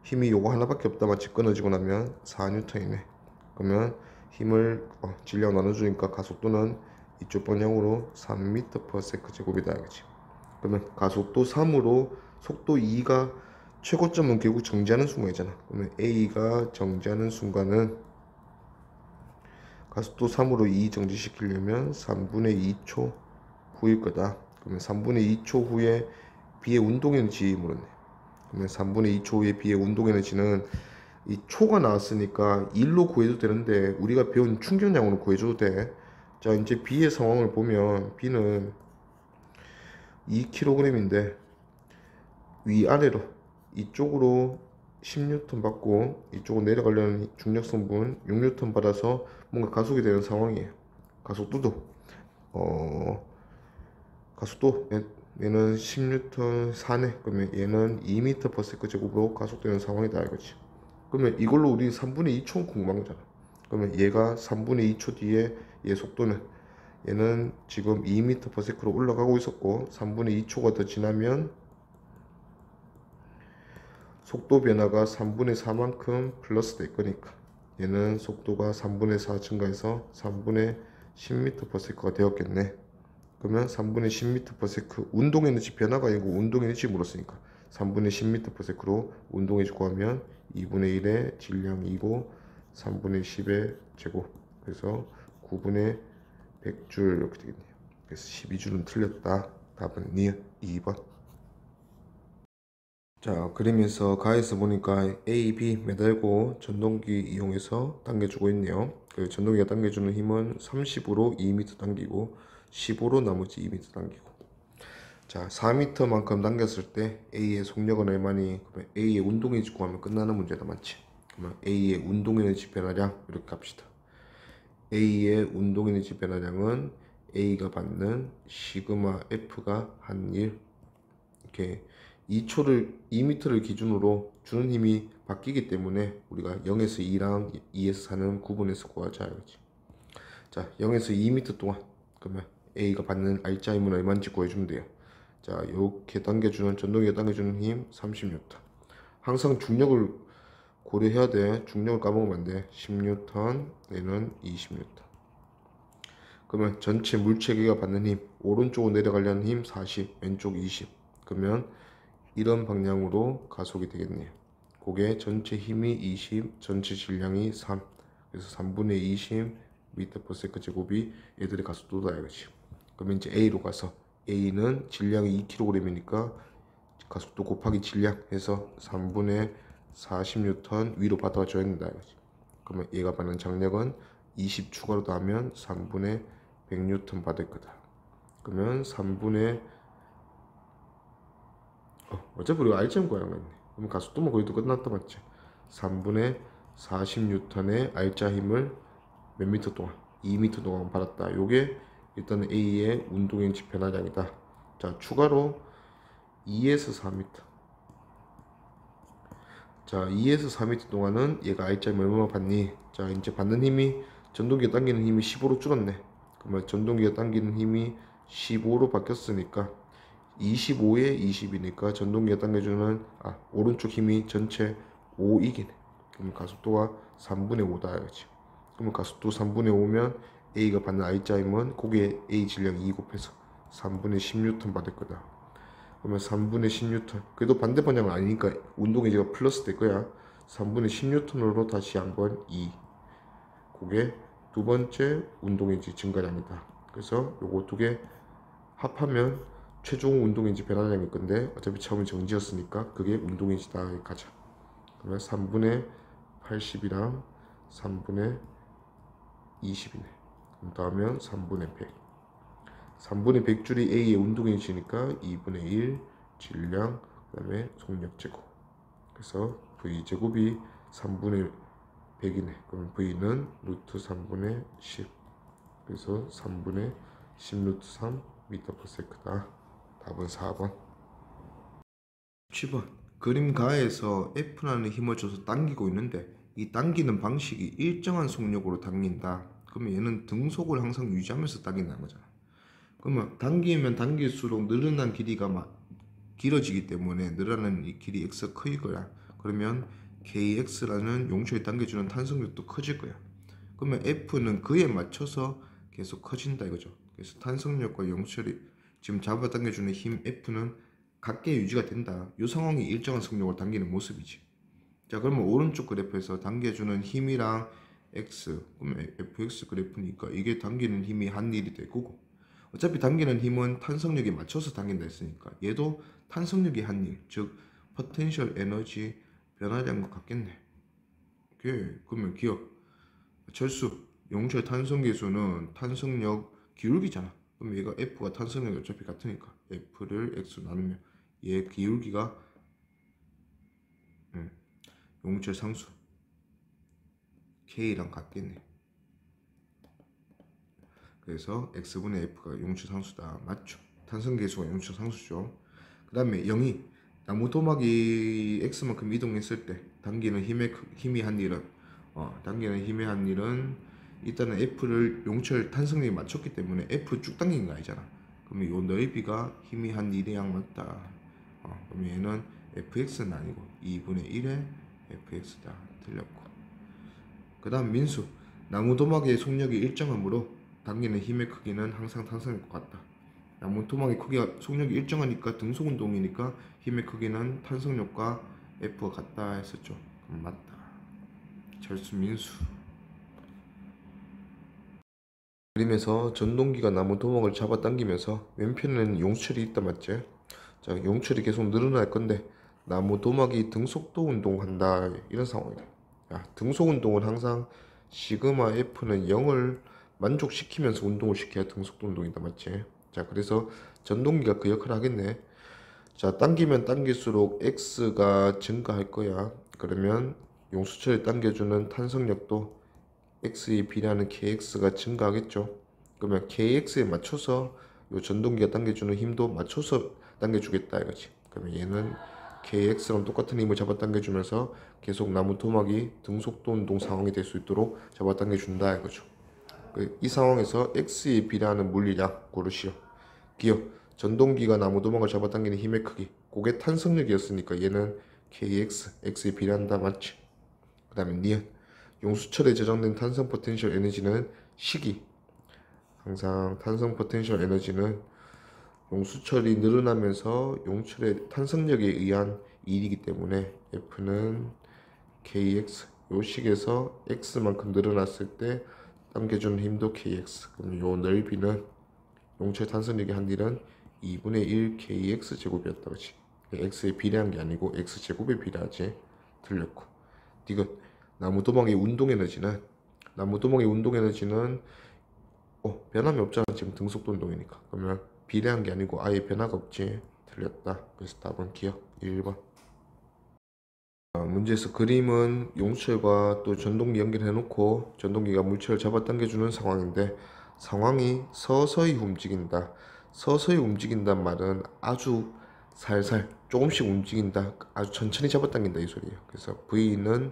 Speaker 1: 힘이 요거 하나밖에 없다 맞지? 끊어지고 나면 4N이네. 그러면 힘을 질량 나눠주니까 가속도는 이쪽 방향으로 3m/s 제곱이다 그치? 그러면 가속도 3으로 속도 2가 최고점은 결국 정지하는 순간이잖아. 그러면 A가 정지하는 순간은 가속도 3으로 2 정지시키려면 3분의 2초 후일 거다. 그러면 3분의 2초 후에 B의 운동에너지 물었네. 그러면 3분의 2초 후에 B의 운동에너지는 이 초가 나왔으니까 1로 구해도 되는데 우리가 배운 충격량으로 구해줘도 돼. 자, 이제 B의 상황을 보면 B는 2kg인데 위아래로 이쪽으로 10N 받고 이쪽으로 내려가려는 중력 성분 6N 받아서 뭔가 가속이 되는 상황이에요. 가속도도 가속도 얘는 10N 4네. 그러면 얘는 2m/s 제곱으로 가속되는 상황이다 이거지. 그러면 이걸로 우리 3분의 2초 궁금한 거잖아. 그러면 얘가 3분의 2초 뒤에 얘 속도는 얘는 지금 2m/s로 올라가고 있었고 3분의 2초가 더 지나면 속도 변화가 3분의 4만큼 플러스 될 거니까 얘는 속도가 3분의 4 증가해서 3분의 10m/s가 되었겠네. 그러면 3분의 10m/s 운동 에너지 변화가 아니고 운동 에너지 물었으니까 3분의 10m/s로 운동 에너지 구하면 2분의 1의 질량이고 3분의 10의 제곱 그래서 9분의 100줄 이렇게 되겠네요. 그래서 12줄은 틀렸다. 답은 2번. 자, 그리면서 가에서 보니까 A, B 매달고 전동기 이용해서 당겨주고 있네요. 그 전동기가 당겨주는 힘은 30으로 2m 당기고 15로 나머지 2m 당기고. 자, 4m만큼 당겼을 때 A의 속력은 얼마니? 그러면 A의 운동에너지 구하면 끝나는 문제다 맞지? 그러면 A의 운동에너지 변화량 이렇게 합시다. A의 운동에너지 변화량은 A가 받는 시그마 F가 한 1 이렇게 2m를 기준으로 주는 힘이 바뀌기 때문에 우리가 0에서 2랑 2에서 4는 구분해서 구하자 이거지. 자, 0에서 2m 동안 그러면 A가 받는 R자 힘은 얼마인지 구해주면 돼요. 자, 이렇게 당겨주는 전동기가 당겨주는 힘 30N. 항상 중력을 고려해야 돼. 중력을 까먹으면 안 돼. 10N, 얘는 20N. 그러면 전체 물체계가 받는 힘 오른쪽으로 내려가려는 힘 40, 왼쪽 20. 그러면 이런 방향으로 가속이 되겠네요. 그게 전체 힘이 20, 전체 질량이 3. 그래서 3분의 20 m/s 제곱이 얘들의 가속도다 이거지. 그러면 이제 A로 가서 A는 질량이 2kg이니까 가속도 곱하기 질량 해서 3분의 40N 위로 받아줘야 된다 이거지. 그러면 얘가 받는 장력은 20 추가로 더하면 3분의 100N 받을 거다. 그러면 3분의 어차피 우리가 RCM 구하는 거 있네. 그럼 가속도만 거기도 끝났다 맞지? 3분의 40N의 R자 힘을 몇 미터 동안? 2m 동안 받았다. 요게 일단 A의 운동인지 변화량이다. 자, 추가로 2에서 4m. 자, 2에서 4m 동안은 얘가 R자힘 얼마나 받니? 자, 이제 받는 힘이 전동기가 당기는 힘이 15로 줄었네. 그러면 전동기가 당기는 힘이 15로 바뀌었으니까 25에 20이니까 전동기가 당겨주는 오른쪽 힘이 전체 5이기네. 그럼 가속도가 3분의 5다 이거지. 그러면 가속도 3분의 5면 A가 받는 R자임은 고개 A 질량 2 곱해서 3분의 10N 받을 거다. 그러면 3분의 10N. 그래도 반대 방향은 아니니까 운동에너지가 플러스 될 거야. 3분의 10N으로 다시 한번 2. 그게 두 번째 운동에너지 증가량이다. 그래서 요거 두 개 합하면 최종 운동에너지 변화량일 건데 어차피 처음에 정지였으니까 그게 운동에너지다. 가자. 그러면 3분의 80이랑 3분의 20이네. 그럼 다음은 3분의 100. 3분의 100줄이 A의 운동에너지니까 2분의 1 질량 그 다음에 속력 제곱. 그래서 V제곱이 3분의 100이네. 그럼 V는 루트 3분의 10. 그래서 3분의 10 루트 3 미터 퍼 세크다. 답은 4번. 10번. 그림 가에서 F라는 힘을 줘서 당기고 있는데 이 당기는 방식이 일정한 속력으로 당긴다. 그러면 얘는 등속을 항상 유지하면서 당긴다는 거잖아. 그러면 당기면 당길수록 늘어난 길이가 막 길어지기 때문에 늘어나는 이 길이 X가 커질 거야. 그러면 KX라는 용체에 당겨주는 탄성력도 커질 거야. 그러면 F는 그에 맞춰서 계속 커진다 이거죠. 그래서 탄성력과 용체를 지금 잡아당겨주는 힘 F는 같게 유지가 된다. 이 상황이 일정한 속력을 당기는 모습이지. 자, 그러면 오른쪽 그래프에서 당겨주는 힘이랑 X, 그러면 FX 그래프니까 이게 당기는 힘이 한 일이 될 거고, 어차피 당기는 힘은 탄성력에 맞춰서 당긴다 했으니까 얘도 탄성력이 한 일, 즉 포텐셜 에너지 변화량과 같겠네. 그러면 기억, 철수, 용체 탄성계수는 탄성력 기울기잖아. 그럼 얘가 F가 탄성력이 어차피 같으니까 F를 X로 나누면 얘 기울기가 용체 상수 K랑 같겠네. 그래서 X분의 F가 용체 상수다. 맞죠? 탄성계수가 용체 상수죠. 그 다음에 0이 나무 토막이 X만큼 이동했을 때 당기는 힘이 한 일은 당기는 힘의 한 일은 일단은 F를 용철 탄성력에 맞췄기 때문에 F 쭉 당긴 거 아니잖아. 그러면 요 넓이가 힘이 한 일의 양 맞다. 그럼 얘는 fx는 아니고 2분의 1의 fx다. 틀렸고. 그 다음 민수. 나무 도막의 속력이 일정하므로 당기는 힘의 크기는 항상 탄성력과 같다. 나무 토막의 크기가 속력이 일정하니까 등속 운동이니까 힘의 크기는 탄성력과 F가 같다 했었죠. 그럼 맞다. 철수 민수. 그림에서 전동기가 나무 도막을 잡아당기면서 왼편에는 용철이 있다 맞지? 자, 용철이 계속 늘어날 건데 나무 도막이 등속도 운동한다 이런 상황이다. 야, 등속 운동은 항상 시그마 F는 0을 만족시키면서 운동을 시켜야 등속도 운동이다 맞지? 자, 그래서 전동기가 그 역할을 하겠네. 자, 당기면 당길수록 X가 증가할 거야. 그러면 용수철이 당겨주는 탄성력도 X에 비례하는 KX가 증가하겠죠. 그러면 KX에 맞춰서 요 전동기가 당겨주는 힘도 맞춰서 당겨주겠다 이거지. 그러면 얘는 KX랑 똑같은 힘을 잡아당겨주면서 계속 나무 토막이 등속도 운동 상황이 될 수 있도록 잡아당겨준다 이거죠. 이 상황에서 X에 비례하는 물리량 고르시오. 기억, 전동기가 나무 도막을 잡아당기는 힘의 크기, 그게 탄성력이었으니까 얘는 KX, X에 비례한다 맞지? 그 다음에 니은, 용수철에 저장된 탄성 포텐셜 에너지는 식이, 항상 탄성 포텐셜 에너지는 용수철이 늘어나면서 용철의 탄성력에 의한 일이기 때문에 F는 KX, 요 식에서 X만큼 늘어났을 때 당겨주는 힘도 KX. 그럼 요 넓이는 용철 탄성력의 한 일은 2분의 1 KX 제곱이었다 그치? X에 비례한 게 아니고 X 제곱에 비례하지. 틀렸고. 디귿, 나무 도막의 운동 에너지는 변함이 없잖아. 지금 등속도 운동이니까. 그러면 비례한 게 아니고 아예 변화가 없지. 틀렸다. 그래서 답은 기억 1번. 문제에서 그림은 용철과 또 전동기 연결해 놓고 전동기가 물체를 잡아당겨주는 상황인데, 상황이 서서히 움직인다. 서서히 움직인단 말은 아주 살살 조금씩 움직인다, 아주 천천히 잡아당긴다 이 소리예요. 그래서 V는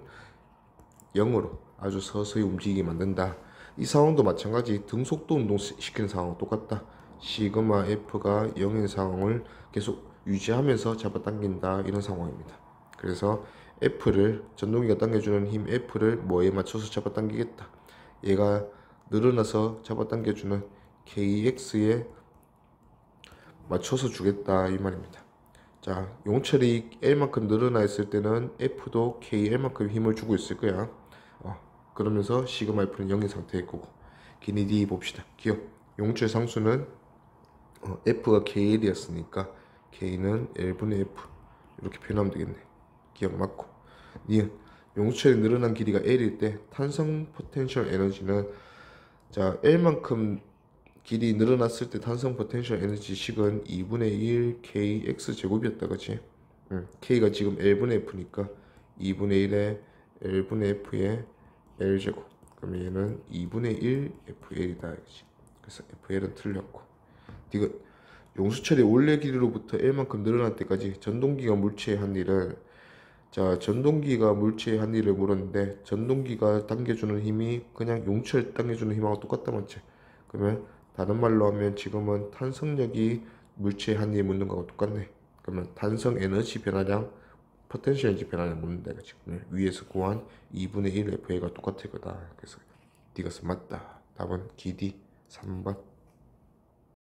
Speaker 1: 0으로 아주 서서히 움직이게 만든다. 이 상황도 마찬가지 등속도 운동 시키는 상황과 똑같다. 시그마 F가 0인 상황을 계속 유지하면서 잡아당긴다, 이런 상황입니다. 그래서 F를, 전동기가 당겨주는 힘 F를 뭐에 맞춰서 잡아당기겠다, 얘가 늘어나서 잡아당겨주는 KX에 맞춰서 주겠다 이 말입니다. 자, 용철이 L만큼 늘어나 있을 때는 F도 KL만큼 힘을 주고 있을 거야. 그러면서 시그마 F는 0인 상태일 거고. 기니 D 봅시다. 기억, 용철 상수는 F가 KL이었으니까 K는 L분의 F 이렇게 표현하면 되겠네. 기억 맞고. 니은, 용철이 늘어난 길이가 L일 때 탄성 포텐셜 에너지는, 자, L만큼 길이 늘어났을 때 탄성 포텐셜 에너지 식은 2분의 1 kx 제곱이었다, 그치? k가 지금 L분의 F니까 2분의 1에 L분의 F에 L제곱, 그럼 얘는 2분의 1 FL이다, 그치? 그래서 FL은 틀렸고. 디귿, 용수철의 원래 길이로부터 L만큼 늘어날 때까지 전동기가 물체에 한 일을, 자, 전동기가 물체에 한 일을 물었는데 전동기가 당겨주는 힘이 그냥 용철 당겨주는 힘하고 똑같다, 맞지? 그러면 다른 말로 하면 지금은 탄성력이 물체에 한 일 묻는 거하고 똑같네. 그러면 탄성 에너지 변화량, 포텐셜 에너지 변화량 묻는다, 그치? 위에서 구한 2분의 1 FA가 똑같을 거다. 그래서 디귿은 맞다. 답은 기디 3번.